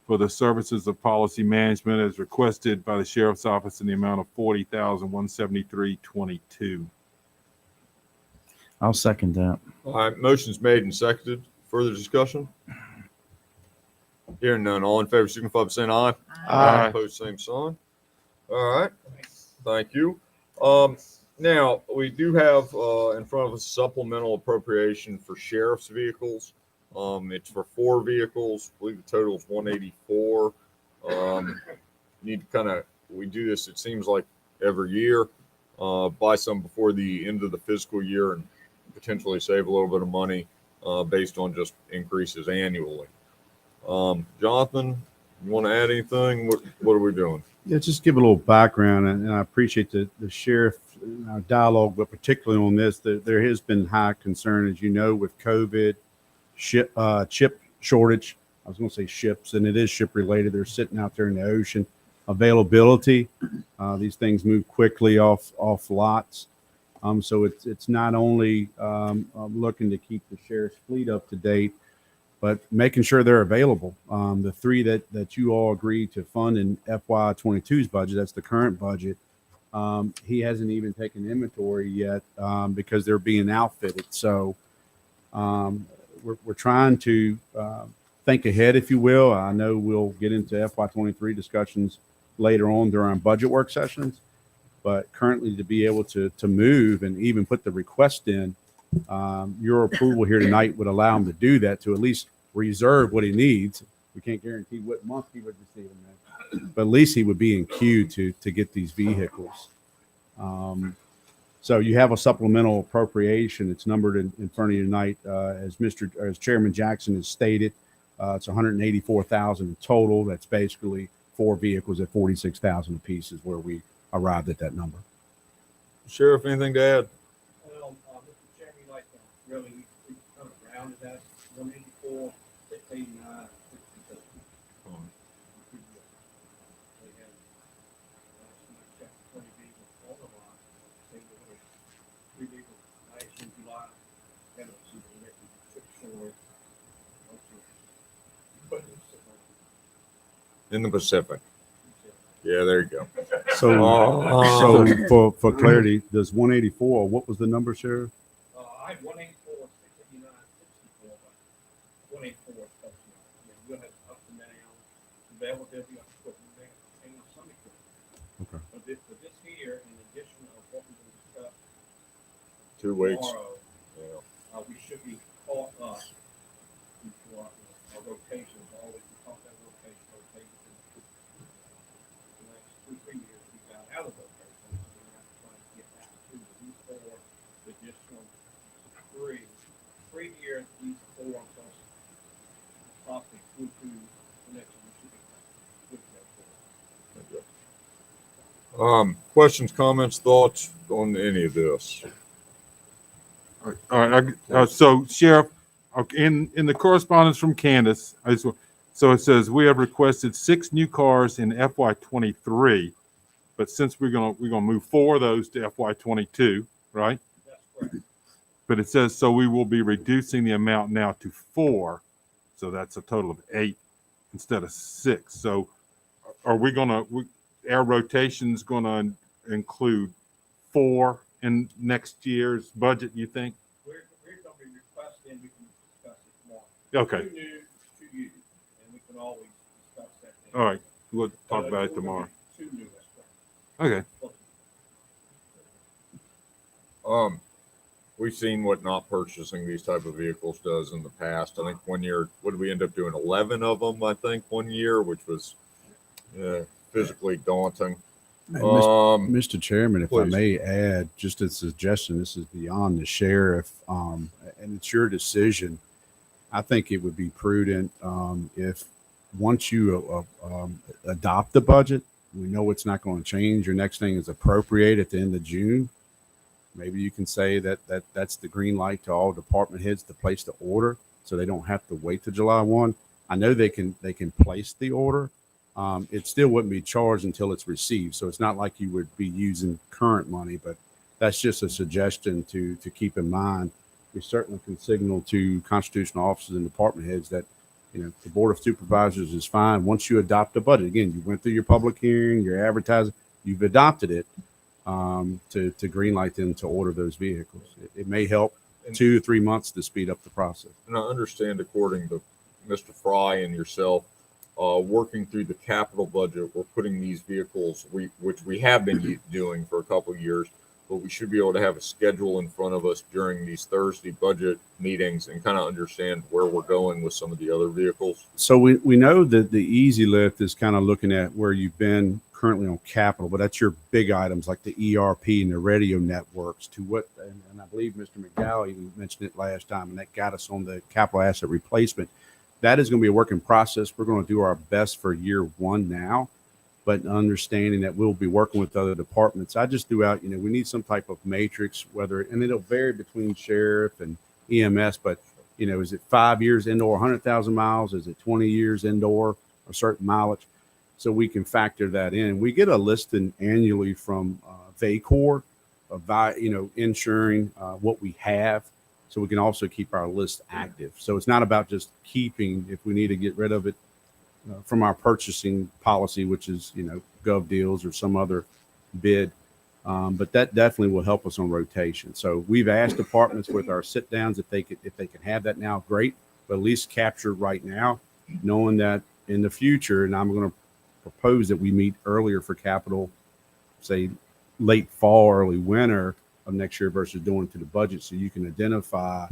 for the services of policy management as requested by the Sheriff's Office in the amount of $40,173.22. I'll second that. All right, motion's made and seconded. Further discussion? Hearing none. All in favor, signify by saying aye. Aye. Opposed, same sign. All right. Thank you. Now, we do have in front of us supplemental appropriation for sheriff's vehicles. It's for 4 vehicles. I believe the total is 184. Need to kind of, we do this, it seems like every year, buy some before the end of the fiscal year and potentially save a little bit of money based on just increases annually. Jonathan, you want to add anything? What are we doing? Yeah, just give a little background, and I appreciate the sheriff dialogue, but particularly on this, there has been high concern, as you know, with COVID, chip shortage. I was going to say ships, and it is ship related. They're sitting out there in the ocean. Availability, these things move quickly off lots. So it's not only looking to keep the sheriff's fleet up to date, but making sure they're available. The 3 that you all agreed to fund in FY22's budget, that's the current budget, he hasn't even taken inventory yet because they're being outfitted. So we're trying to think ahead, if you will. I know we'll get into FY23 discussions later on during budget work sessions, but currently to be able to move and even put the request in, your approval here tonight would allow him to do that, to at least reserve what he needs. We can't guarantee what month he would receive them, but at least he would be in queue to get these vehicles. So you have a supplemental appropriation. It's numbered in front of you tonight, as Chairman Jackson has stated. It's $184,000 in total. That's basically 4 vehicles at $46,000 apiece is where we arrived at that number. Sheriff, anything to add? Well, Mr. Chairman, like really, we kind of rounded that 184, 689, 62. They had, last time I checked, 20 vehicles on the line. They were 3 vehicles last in July. Had a chip short. In the Pacific. Yeah, there you go. So for clarity, does 184, what was the number, Sheriff? I had 184, 689, 64, but 184 is close enough. Yeah, we'll have ups and downs, availability of equipment, and some equipment. Okay. But this here, in addition of what we're going to discuss 2 weeks. tomorrow, we should be caught up into our rotations. Always we talk about rotation. The next 2-3 years we got out of rotation, so we're going to have to try and get back to these 4 additional 3 years. These 4 plus possibly 2 to the next one should be good. Questions, comments, thoughts on any of this? All right. So, Sheriff, in the correspondence from Candace, so it says we have requested 6 new cars in FY23, but since we're gonna move 4 of those to FY22, right? That's correct. But it says so we will be reducing the amount now to 4, so that's a total of 8 instead of 6. So, are we our rotation's gonna include 4 in next year's budget? You think? We're going to be requesting, we can discuss it tomorrow. Okay. 2 new to you, and we can always discuss that. then. All right. We'll talk about it tomorrow. 2 new, that's correct. Okay. We've seen what not purchasing these type of vehicles does in the past. I think one year, what did we end up doing? 11 of them, I think, one year, which was physically daunting. Mr. Chairman, if please. I may add just a suggestion, this is beyond the sheriff, and it's your decision. I think it would be prudent if once you adopt the budget, we know it's not going to change. Your next thing is appropriate at the end of June. Maybe you can say that's the green light to all department heads to place the order, so they don't have to wait till July 1. I know they can place the order. It still wouldn't be charged until it's received. So it's not like you would be using current money, but that's just a suggestion to keep in mind. We certainly can signal to constitutional officers and department heads that, the Board of Supervisors is fine. Once you adopt a budget, again, you went through your public hearing, your advertising, you've adopted it, to greenlight them to order those vehicles. It may help 2 or 3 months to speed up the process. And I understand, according to Mr. Fry and yourself, working through the capital budget, we're putting these vehicles, which we have been doing for a couple of years, but we should be able to have a schedule in front of us during these Thursday budget meetings and kind of understand where we're going with some of the other vehicles. So we know that the easy lift is kind of looking at where you've been currently on capital, but that's your big items like the ERP and the radio networks to what, and I believe Mr. McDowell even mentioned it last time, and that got us on the capital asset replacement. That is going to be a work in process. We're going to do our best for year one now, but understanding that we'll be working with other departments. I just threw out, we need some type of matrix, and it'll vary between sheriff and EMS, but is it 5 years indoor, 100,000 miles? Is it 20 years indoor, a certain mileage? So we can factor that in. We get a listing annually from VACOR of, ensuring what we have, so we can also keep our list active. So it's not about just keeping, if we need to get rid of it from our purchasing policy, which is, gov deals or some other bid. But that definitely will help us on rotation. So we've asked departments with our sit downs if they can have that now, great, but at least capture right now, knowing that in the future, and I'm going to propose that we meet earlier for capital, say late fall, early winter of next year versus doing to the budget, so you can identify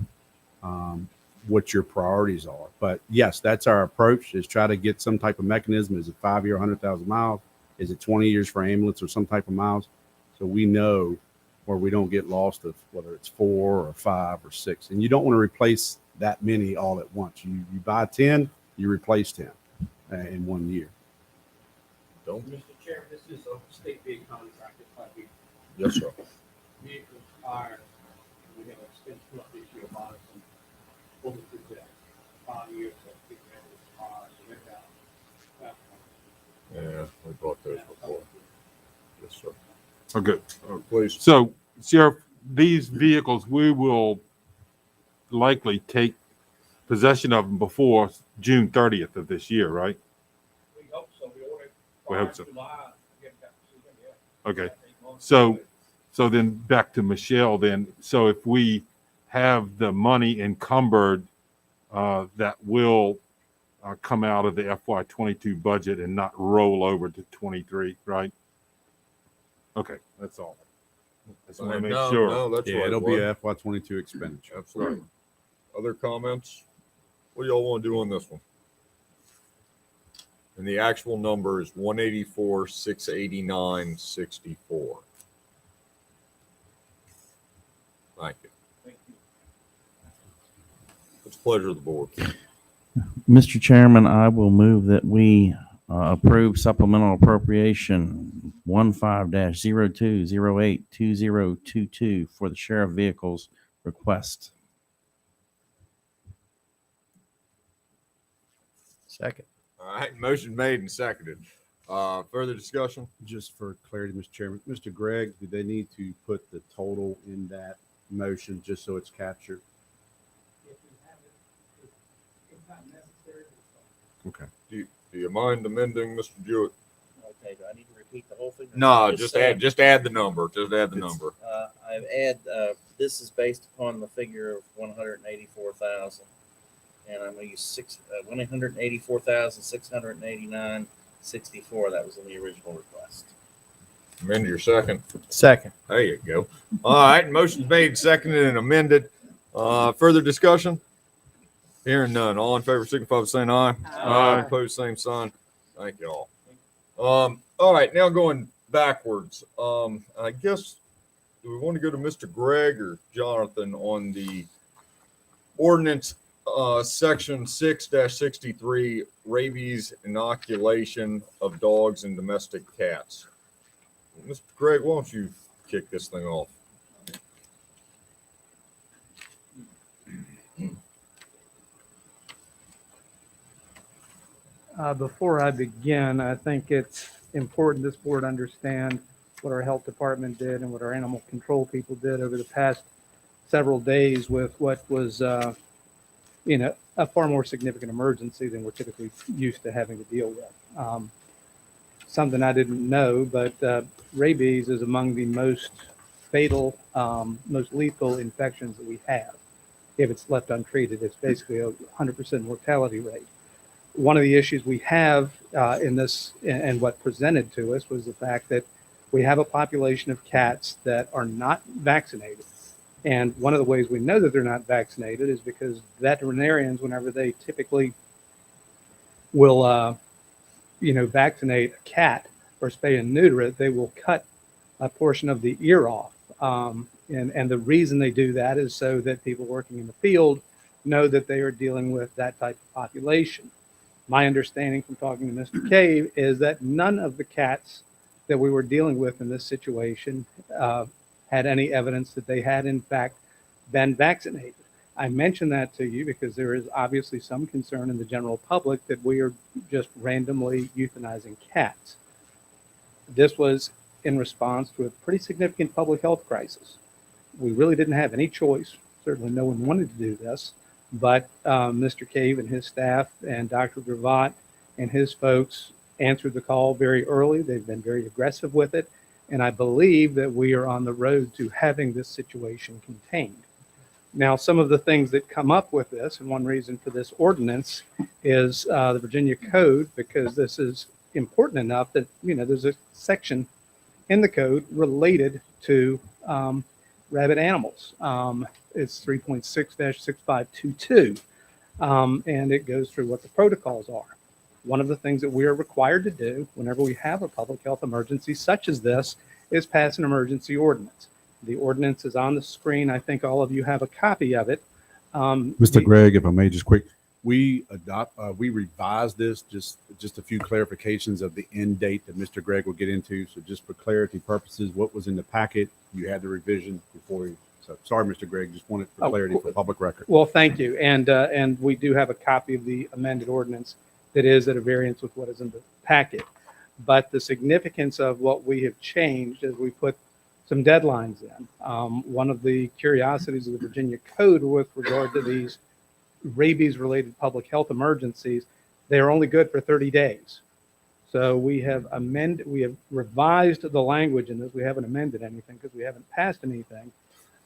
what your priorities are. But yes, that's our approach, is try to get some type of mechanism. Is it 5 year, 100,000 miles? Is it 20 years for ambulance or some type of miles? So we know where we don't get lost of whether it's 4 or 5 or 6. And you don't want to replace that many all at once. You buy 10, you replace 10 in 1 year. Don't. Mr. Chairman, this is a state bid contract. Yes, sir. Vehicles expired. We have extension up this year, Madison. What was it? 5 years. Yeah, we bought those before. Yes, sir. Oh, good. Please. So, Sheriff, these vehicles, we will likely take possession of them before June 30th of this year, right? We hope so. We ordered. We hope so. July. Yeah. Okay. So then back to Michelle then. So if we have the money encumbered, that will come out of the FY22 budget and not roll over to 23, right? Okay, that's all. Just want to make sure. No, that's right. It'll be a FY22 expenditure. That's right. Other comments? What do y'all want to do on this one? And the actual number is 184,689.64. Thank you. It's a pleasure of the board. Mr. Chairman, I will move that we approve supplemental appropriation 15-02082022 for the sheriff vehicles request. Second. All right, motion made and seconded. Further discussion? Just for clarity, Mr. Chairman, Mr. Gregg, do they need to put the total in that motion just so it's captured? Okay. Do you mind amending, Mr. Jewett? Okay, do I need to repeat the whole thing? No, just add the number. Just add the number. I've this is based upon the figure of 184,000, and I'm gonna use 184,689.64. That was in the original request. Amend your second. Second. There you go. All right, motion's made, seconded, and amended. Further discussion? Hearing none. All in favor, signify by saying aye. Aye. Opposed, same sign. Thank you all. All right, now going backwards. I guess, do we want to go to Mr. Gregg or Jonathan on the ordinance section 6-63, rabies inoculation of dogs and domestic cats? Mr. Gregg, why don't you kick this thing off? Before I begin, I think it's important this board understand what our health department did and what our animal control people did over the past several days with what was, a far more significant emergency than we're typically used to having to deal with. Something I didn't know, but rabies is among the most fatal, most lethal infections that we have. If it's left untreated, it's basically a 100% mortality rate. One of the issues we have in this and what presented to us was the fact that we have a population of cats that are not vaccinated. And one of the ways we know that they're not vaccinated is because veterinarians, whenever they typically will, vaccinate a cat or spay and neuter it, they will cut a portion of the ear off. And the reason they do that is so that people working in the field know that they are dealing with that type of population. My understanding from talking to Mr. Cave is that none of the cats that we were dealing with in this situation had any evidence that they had in fact been vaccinated. I mention that to you because there is obviously some concern in the general public that we are just randomly euthanizing cats. This was in response to a pretty significant public health crisis. We really didn't have any choice. Certainly no one wanted to do this, but Mr. Cave and his staff and Dr. Gravatt and his folks answered the call very early. They've been very aggressive with it. And I believe that we are on the road to having this situation contained. Now, some of the things that come up with this, and one reason for this ordinance is the Virginia Code, because this is important enough that, there's a section in the code related to rabid animals. It's 3.6-6522, and it goes through what the protocols are. One of the things that we are required to do whenever we have a public health emergency such as this is pass an emergency ordinance. The ordinance is on the screen. I think all of you have a copy of it. Mr. Gregg, if I may just quick, we revised this, just a few clarifications of the end date that Mr. Gregg will get into. So just for clarity purposes, what was in the packet, you had the revision before you. So sorry, Mr. Gregg, just wanted for clarity for public record. Well, thank you. And we do have a copy of the amended ordinance that is at a variance with what is in the packet. But the significance of what we have changed is we put some deadlines in. One of the curiosities of the Virginia Code with regard to these rabies-related public health emergencies, they are only good for 30 days. So we have revised the language in this. We haven't amended anything because we haven't passed anything.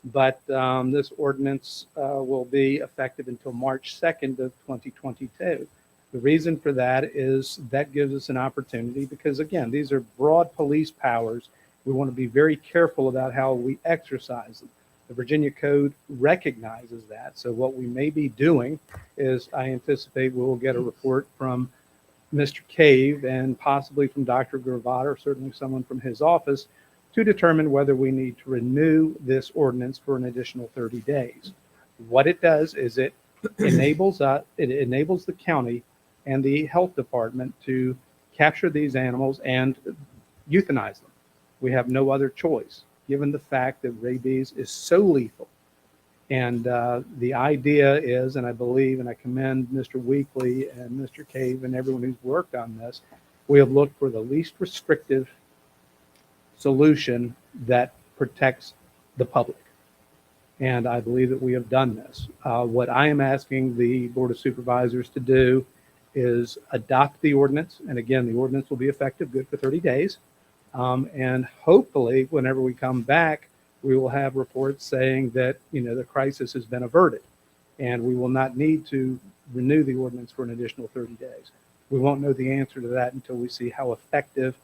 But this ordinance will be effective until March 2nd of 2022. The reason for that is that gives us an opportunity because, again, these are broad police powers. We want to be very careful about how we exercise them. The Virginia Code recognizes that. So what we may be doing is I anticipate we will get a report from Mr. Cave and possibly from Dr. Gravatt or certainly someone from his office to determine whether we need to renew this ordinance for an additional 30 days. What it does is it enables the county and the health department to capture these animals and euthanize them. We have no other choice, given the fact that rabies is so lethal. And the idea is, and I believe, and I commend Mr. Weekly and Mr. Cave and everyone who's worked on this, we have looked for the least restrictive solution that protects the public. And I believe that we have done this. What I am asking the Board of Supervisors to do is adopt the ordinance. And again, the ordinance will be effective good for 30 days. And hopefully, whenever we come back, we will have reports saying that, the crisis has been averted and we will not need to renew the ordinance for an additional 30 days. We won't know the answer to that until we see how effective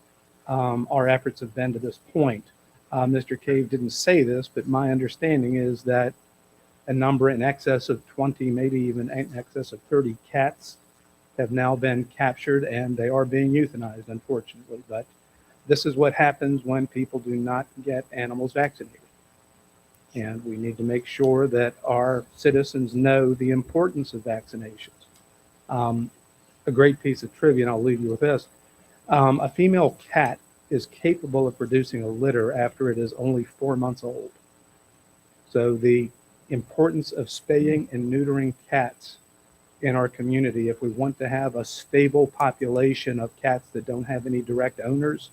our efforts have been to this point. Mr. Cave didn't say this, but my understanding is that a number in excess of 20, maybe even in excess of 30 cats have now been captured and they are being euthanized, unfortunately. But this is what happens when people do not get animals vaccinated. And we need to make sure that our citizens know the importance of vaccinations. A great piece of trivia, and I'll leave you with this. A female cat is capable of producing a litter after it is only 4 months old. So the importance of spaying and neutering cats in our community, if we want to have a stable population of cats that don't have any direct owners,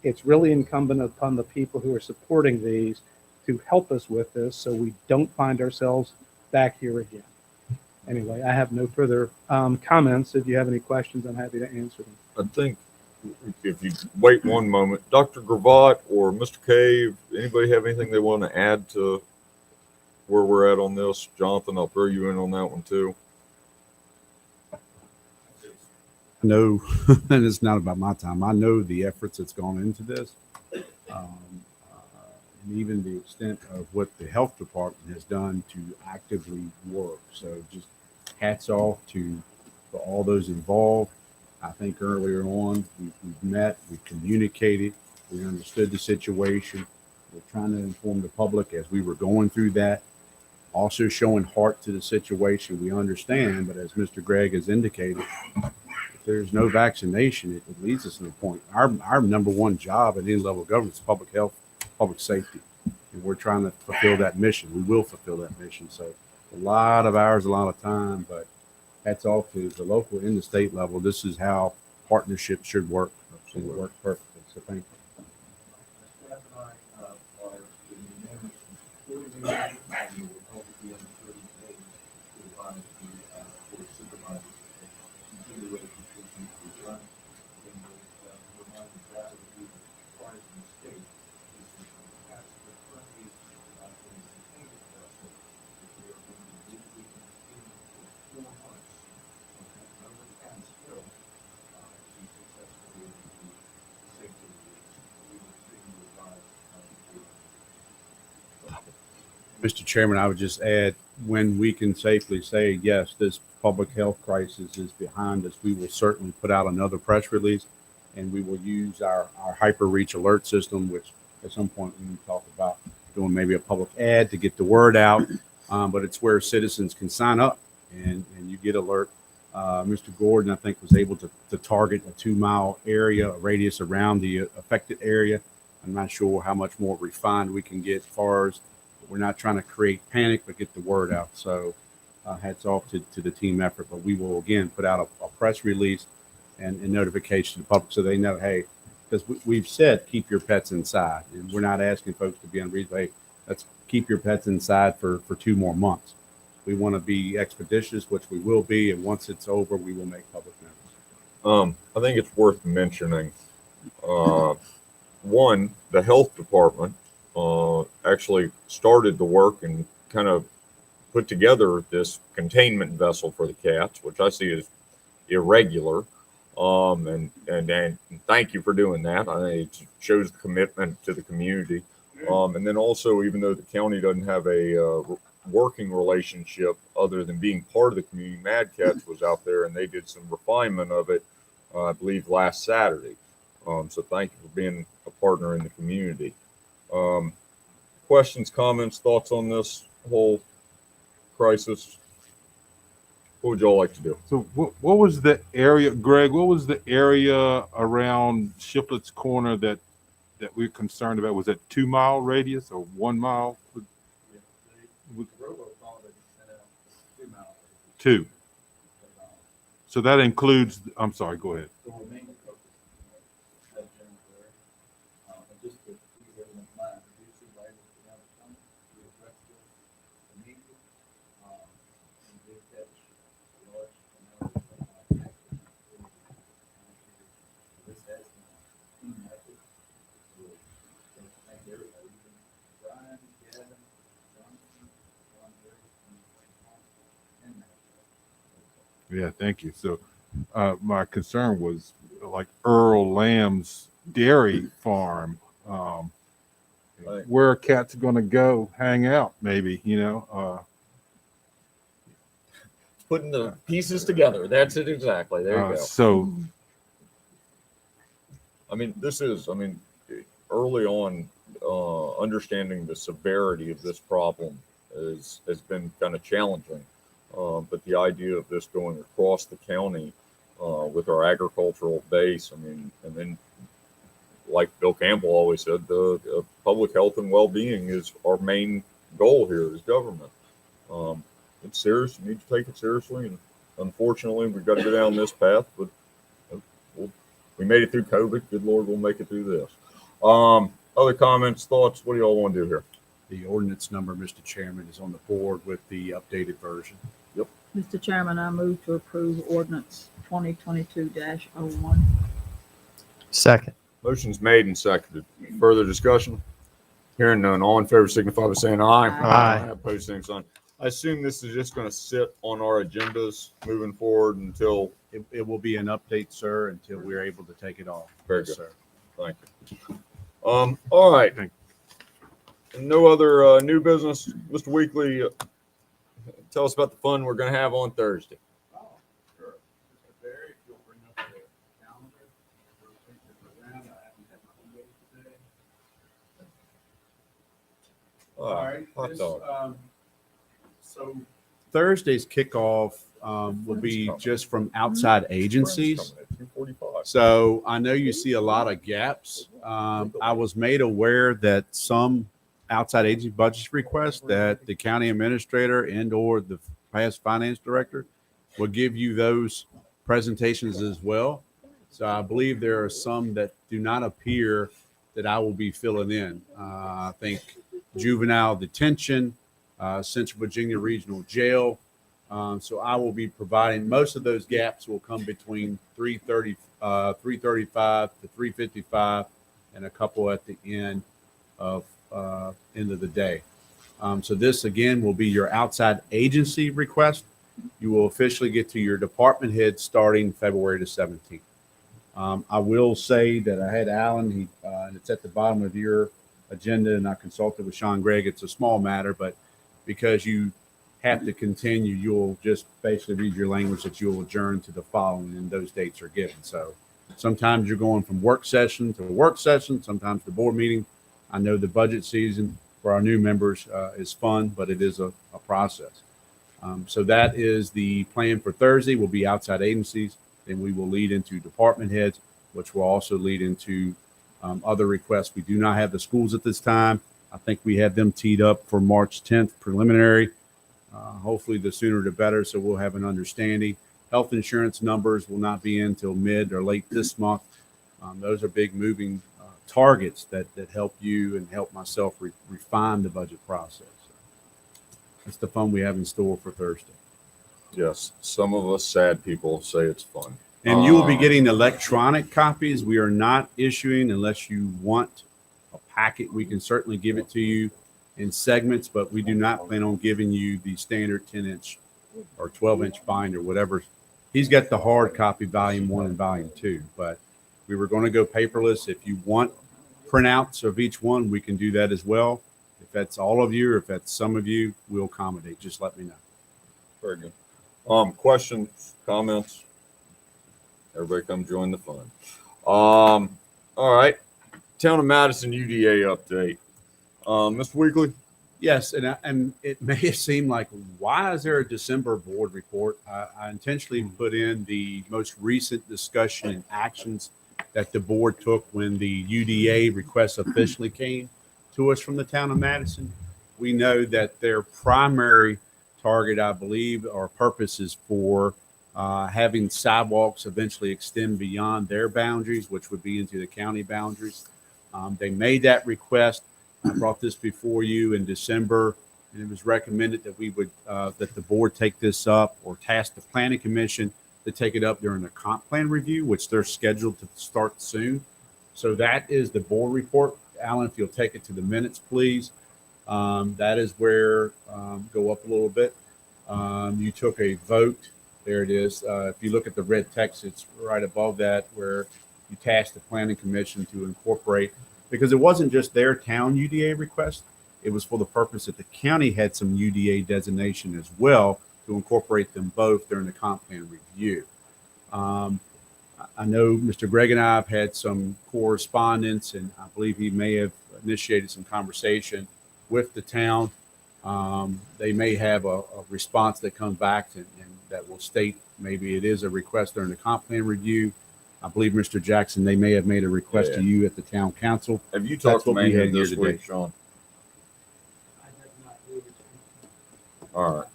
it's really incumbent upon the people who are supporting these to help us with this so we don't find ourselves back here again. Anyway, I have no further comments. If you have any questions, I'm happy to answer them. I think if you wait one moment, Dr. Gravatt or Mr. Cave, anybody have anything they want to add to where we're at on this? Jonathan, I'll throw you in on that one too. No, and it's not about my time. I know the efforts that's gone into this. and even the extent of what the health department has done to actively work. So just hats off to all those involved. I think earlier on, we've met, we communicated, we understood the situation. We're trying to inform the public as we were going through that, also showing heart to the situation. We understand, but as Mr. Gregg has indicated, if there's no vaccination, it leads us to the point. Our number one job at any level of government is public health, public safety. And we're trying to fulfill that mission. We will fulfill that mission. So a lot of hours, a lot of time, but hats off to the local and the state level. This is how partnerships should work. And it worked perfectly. So thank you. Mr. Chairman, I would just add, when we can safely say, yes, this public health crisis is behind us, we will certainly put out another press release, and we will use our hyper reach alert system, which at some point we can talk about doing maybe a public ad to get the word out. But it's where citizens can sign up and you get alert. Mr. Gordon, I think, was able to target a 2-mile area, a radius around the affected area. I'm not sure how much more refined we can get as far as, we're not trying to create panic, but get the word out. So hats off to the team effort. But we will, again, put out a press release and notification to the public so they know, hey, because we've said keep your pets inside. And we're not asking folks to be unreasonable. Hey, let's keep your pets inside for 2 more months. We want to be expeditious, which we will be. And once it's over, we will make public notice. I think it's worth mentioning, one, the health department actually started the work and kind of put together this containment vessel for the cats, which I see as irregular. And thank you for doing that. I think it shows commitment to the community. And then also, even though the county doesn't have a working relationship other than being part of the community, Mad Cats was out there and they did some refinement of it, I believe, last Saturday. So thank you for being a partner in the community. Questions, comments, thoughts on this whole crisis? What would y'all like to do? So what was the area, Greg, what was the area around Shiplett's Corner that we're concerned about? Was it 2-mile radius or 1 mile? 2. So that includes, I'm sorry, go ahead. Yeah, thank you. So my concern was like Earl Lamb's dairy farm. Where are cats going to go hang out, maybe, Putting the pieces together. That's it exactly. There you go. So, I mean, early on, understanding the severity of this problem has been kind of challenging. But the idea of this going across the county with our agricultural base, and then, like Bill Campbell always said, the public health and well-being is our main goal here as government. It's serious. You need to take it seriously. And unfortunately, we've got to go down this path, but we made it through COVID. Good Lord, we'll make it through this. Other comments, thoughts? What do y'all want to do here? The ordinance number, Mr. Chairman, is on the board with the updated version. Yep. Mr. Chairman, I move to approve ordinance 2022-01. Second. Motion's made and seconded. Further discussion? Hearing none. All in favor signify by saying aye. Aye. Opposed, same sign. I assume this is just going to sit on our agendas moving forward until. It will be an update, sir, until we're able to take it off. Very Yes, good. sir. Thank you. All right. No other new business. Mr. Weekly, tell us about the fun we're going to have on Thursday. All right. Hot dog. So Thursday's kickoff will be just from outside agencies. So I know you see a lot of gaps. I was made aware that some outside agency budget requests that the county administrator and or the past finance director will give you those presentations as well. So I believe there are some that do not appear that I will be filling in. I think juvenile detention, Central Virginia Regional Jail. So I will be providing, most of those gaps will come between 335 to 355 and a couple at the end of the day. So this again will be your outside agency request. You will officially get to your department head starting February the 17th. I will say that I had Alan, and it's at the bottom of your agenda, and I consulted with Sean Gregg. It's a small matter, but because you have to continue, you'll just basically read your language that you'll adjourn to the following, and those dates are given. So sometimes you're going from work session to work session, sometimes the board meeting. I know the budget season for our new members is fun, but it is a process. So that is the plan for Thursday. Will be outside agencies. Then we will lead into department heads, which will also lead into other requests. We do not have the schools at this time. I think we have them teed up for March 10th preliminary. Hopefully the sooner the better, so we'll have an understanding. Health insurance numbers will not be in until mid or late this month. Those are big moving targets that help you and help myself refine the budget process. That's the fun we have in store for Thursday. Yes, some of us sad people say it's fun. And you will be getting electronic copies. We are not issuing unless you want a packet. We can certainly give it to you in segments, but we do not plan on giving you the standard 10-inch or 12-inch binder, whatever. He's got the hard copy, volume 1 and volume 2, but we were going to go paperless. If you want printouts of each one, we can do that as well. If that's all of you or if that's some of you, we'll accommodate. Just let me know. Very good. Questions, comments? Everybody come join the fun. All right. Town of Madison UDA update. Mr. Weekly? Yes, and it may seem like, why is there a December board report? I intentionally put in the most recent discussion and actions that the board took when the UDA request officially came to us from the town of Madison. We know that their primary target, I believe, or purpose is for having sidewalks eventually extend beyond their boundaries, which would be into the county boundaries. They made that request. I brought this before you in December, and it was recommended that we would that the board take this up or task the planning commission to take it up during the comp plan review, which they're scheduled to start soon. So that is the board report. Alan, if you'll take it to the minutes, please. That is where, go up a little bit. You took a vote. There it is. If you look at the red text, it's right above that where you tasked the planning commission to incorporate, because it wasn't just their town UDA request. It was for the purpose that the county had some UDA designation as well to incorporate them both during the comp plan review. I know Mr. Gregg and I have had some correspondence, and I believe he may have initiated some conversation with the town. They may have a response that comes back and that will state maybe it is a request during the comp plan review. I believe, Mr. Jackson, they may have made a request to you at the town council. Have you talked to Amended this week, Sean? All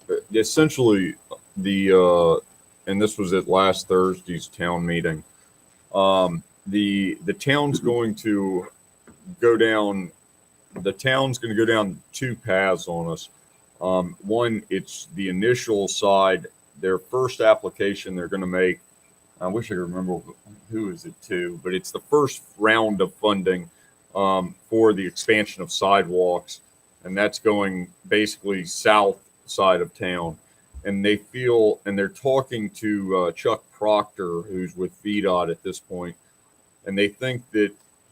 right. Essentially, and this was at last Thursday's town meeting. The town's going to go down. The town's going to go down two paths on us. One, it's the initial side. Their first application they're going to make. I wish I could remember who is it to, but it's the first round of funding for the expansion of sidewalks, and that's going basically south side of town. And they feel, and they're talking to Chuck Proctor, who's with VDOT at this point, and they think that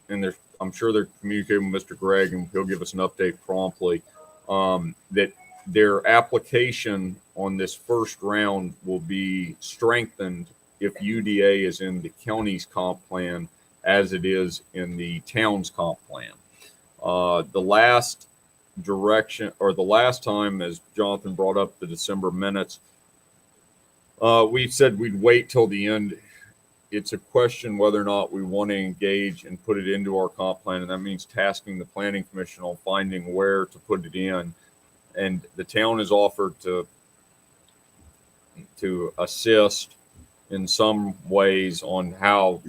and I'm sure they're communicating with Mr. Gregg, and he'll give us an update promptly, that their application on this first round will be strengthened if UDA is in the county's comp plan as it is in the town's comp plan. The last time, as Jonathan brought up the December minutes, we said we'd wait till the end. It's a question whether or not we want to engage and put it into our comp plan, and that means tasking the planning commission on finding where to put it in. And the town has offered to assist in some ways on how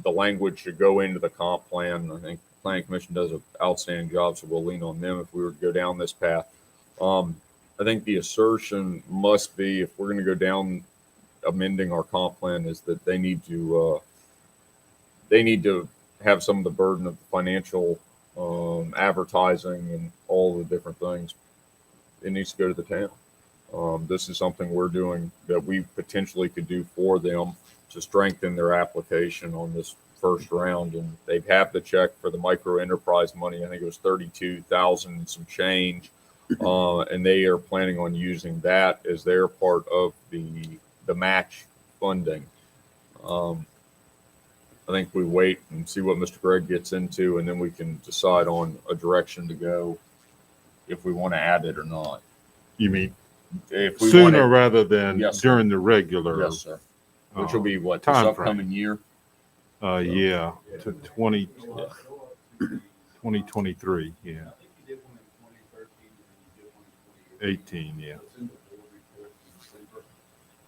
the language should go into the comp plan. I think the planning commission does an outstanding job, so we'll lean on them if we were to go down this path. I think the assertion must be, if we're going to go down amending our comp plan, is that they need to have some of the burden of financial advertising and all the different things. It needs to go to the town. This is something we're doing that we potentially could do for them to strengthen their application on this first round. And they have the check for the micro enterprise money. I think it was 32,000 and some change. And they are planning on using that as their part of the match funding. I think we wait and see what Mr. Gregg gets into, and then we can decide on a direction to go if we want to add it or not. You mean if we sooner want it, rather than yes, during the regular? Yes, sir. Which will be what, this time upcoming year? Yeah, to 2023. Yeah. 18. Yeah.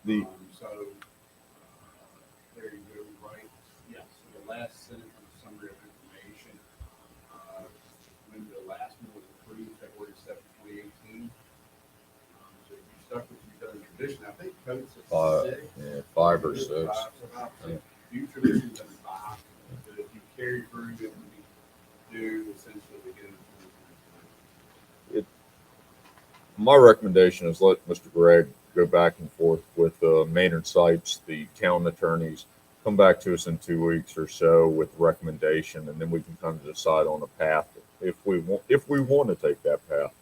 The So there you go, right? Yes. So the last sentence of the summary of information. When the last one was approved, February 7th, 2018. So if you stuck with your done tradition, I think code says 6. Yeah, 5 or 6. Yeah. Few traditions and 5. But if you carry through, it would be due essentially beginning of 2023. My recommendation is let Mr. Gregg go back and forth with Maynard Sipes, the town attorneys, come back to us in 2 weeks or so with recommendation, and then we can kind of decide on a path if we want to take that path.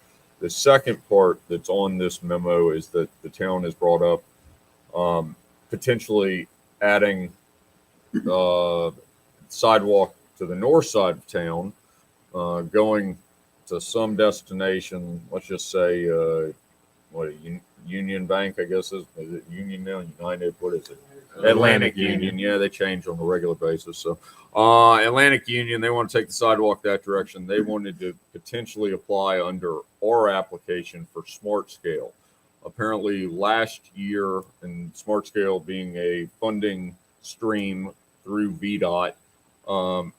The second part that's on this memo is that the town has brought up potentially adding sidewalk to the north side of town, going to some destination. Let's just say Union Bank, I guess is it Union now? United, what is it? Atlantic Union. Yeah, they change on a regular basis. So Atlantic Union, they want to take the sidewalk that direction. They wanted to potentially apply under our application for Smart Scale. Apparently last year, and Smart Scale being a funding stream through VDOT,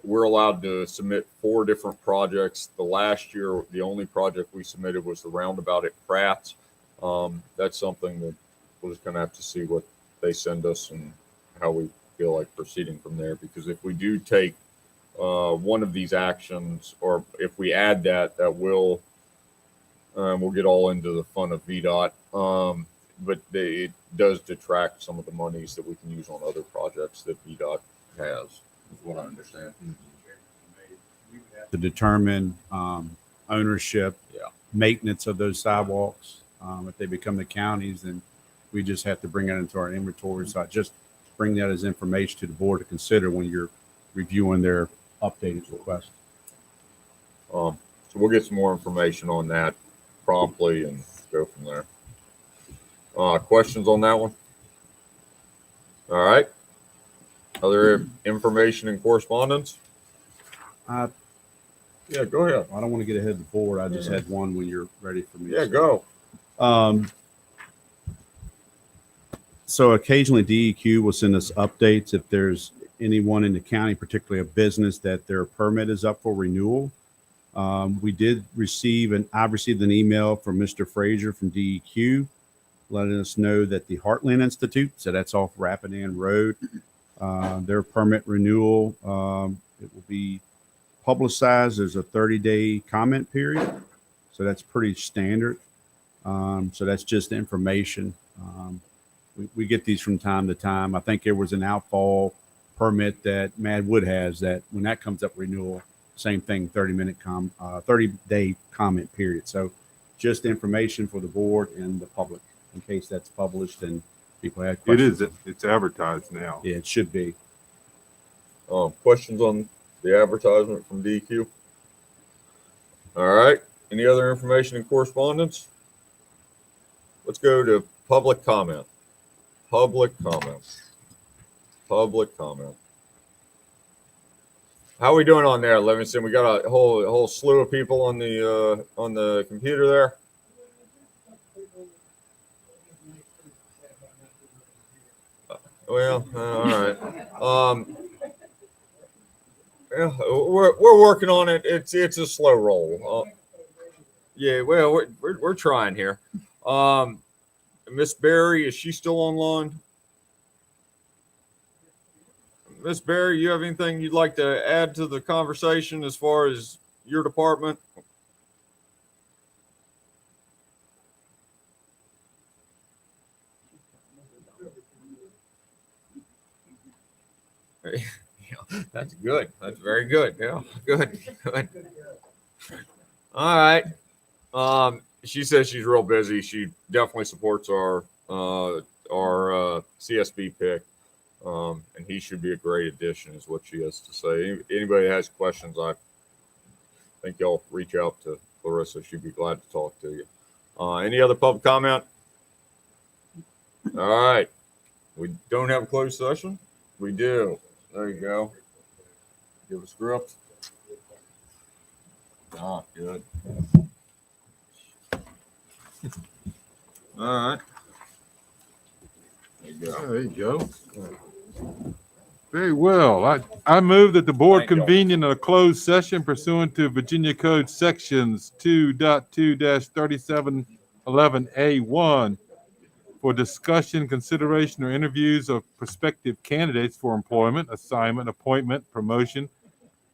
we're allowed to submit 4 different projects. The last year, the only project we submitted was the roundabout at Pratt's. That's something that we'll just kind of have to see what they send us and how we feel like proceeding from there. Because if we do take one of these actions, or if we add that will we'll get all into the fun of VDOT. But it does detract some of the monies that we can use on other projects that VDOT has, is what I understand. To determine ownership, maintenance of those sidewalks. If they become the counties, then we just have to bring that into our inventory. So I just bring that as information to the board to consider when you're reviewing their updated request. So we'll get some more information on that promptly and go from there. Questions on that one? All right. Other information and correspondence? Yeah, go ahead. I don't want to get ahead of the board. I just had one when you're ready for me. Yeah, go. So occasionally DEQ will send us updates if there's anyone in the county, particularly a business, that their permit is up for renewal. We did receive, and I've received an email from Mr. Frazier from DEQ letting us know that the Heartland Institute, so that's off Rapidan Road, their permit renewal, it will be publicized. There's a 30-day comment period. So that's pretty standard. So that's just information. We get these from time to time. I think there was an outfall permit that Madwood has, that when that comes up renewal, same thing, 30-day comment period. So just information for the board and the public in case that's published and people have It questions. is, it's advertised now. Yeah, it should be. Questions on the advertisement from DQ? All right. Any other information and correspondence? Let's go to public comment. Public comment. Public comment. How are we doing on there, Livingston? We got a whole slew of people on the computer there. Well, all right. Yeah, we're working on it. It's a slow roll. Yeah, well, we're trying here. Miss Barry, is she still online? Miss Barry, you have anything you'd like to add to the conversation as far as your department? Yeah, that's good. That's very good. Yeah, good. Good. All right. She says she's real busy. She definitely supports our CSB pick. And he should be a great addition, is what she has to say. Anybody that has questions, I think y'all reach out to Clarissa. She'd be glad to talk to you. Any other public comment? All right. We don't have a closed session? We do. There you go. Give a script. Ah, good. All right. There you go. There you go. Very well. I move that the board convene in a closed session pursuant to Virginia Code sections 2.2-3711A1 for discussion, consideration, or interviews of prospective candidates for employment, assignment, appointment, promotion,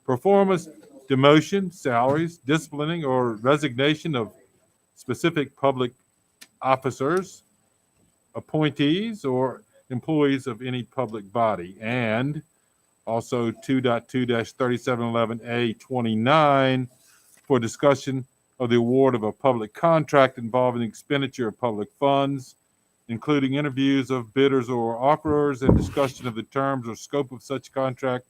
performance, demotion, salaries, disciplining, or resignation of specific public officers, appointees, or employees of any public body, and also 2.2-3711A29 for discussion of the award of a public contract involving expenditure of public funds, including interviews of bidders or offerers and discussion of the terms or scope of such contract,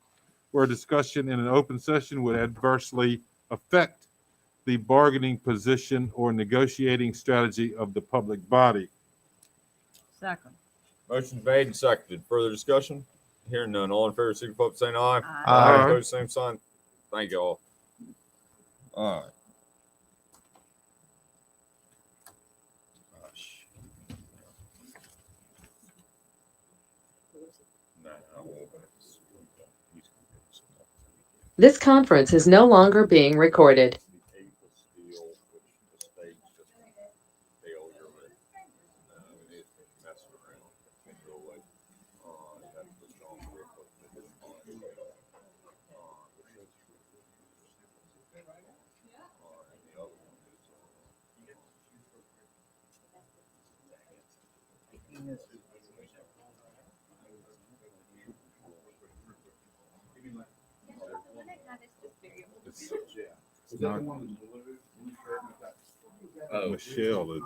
where discussion in an open session would adversely affect the bargaining position or negotiating strategy of the public body. Second. Motion's made and seconded. Further discussion? Hearing none. All in favor, signify by saying aye. Aye. Opposed, same sign. Thank you all. All right. Gosh. This conference is no longer being recorded. It's not. Oh, Michelle is.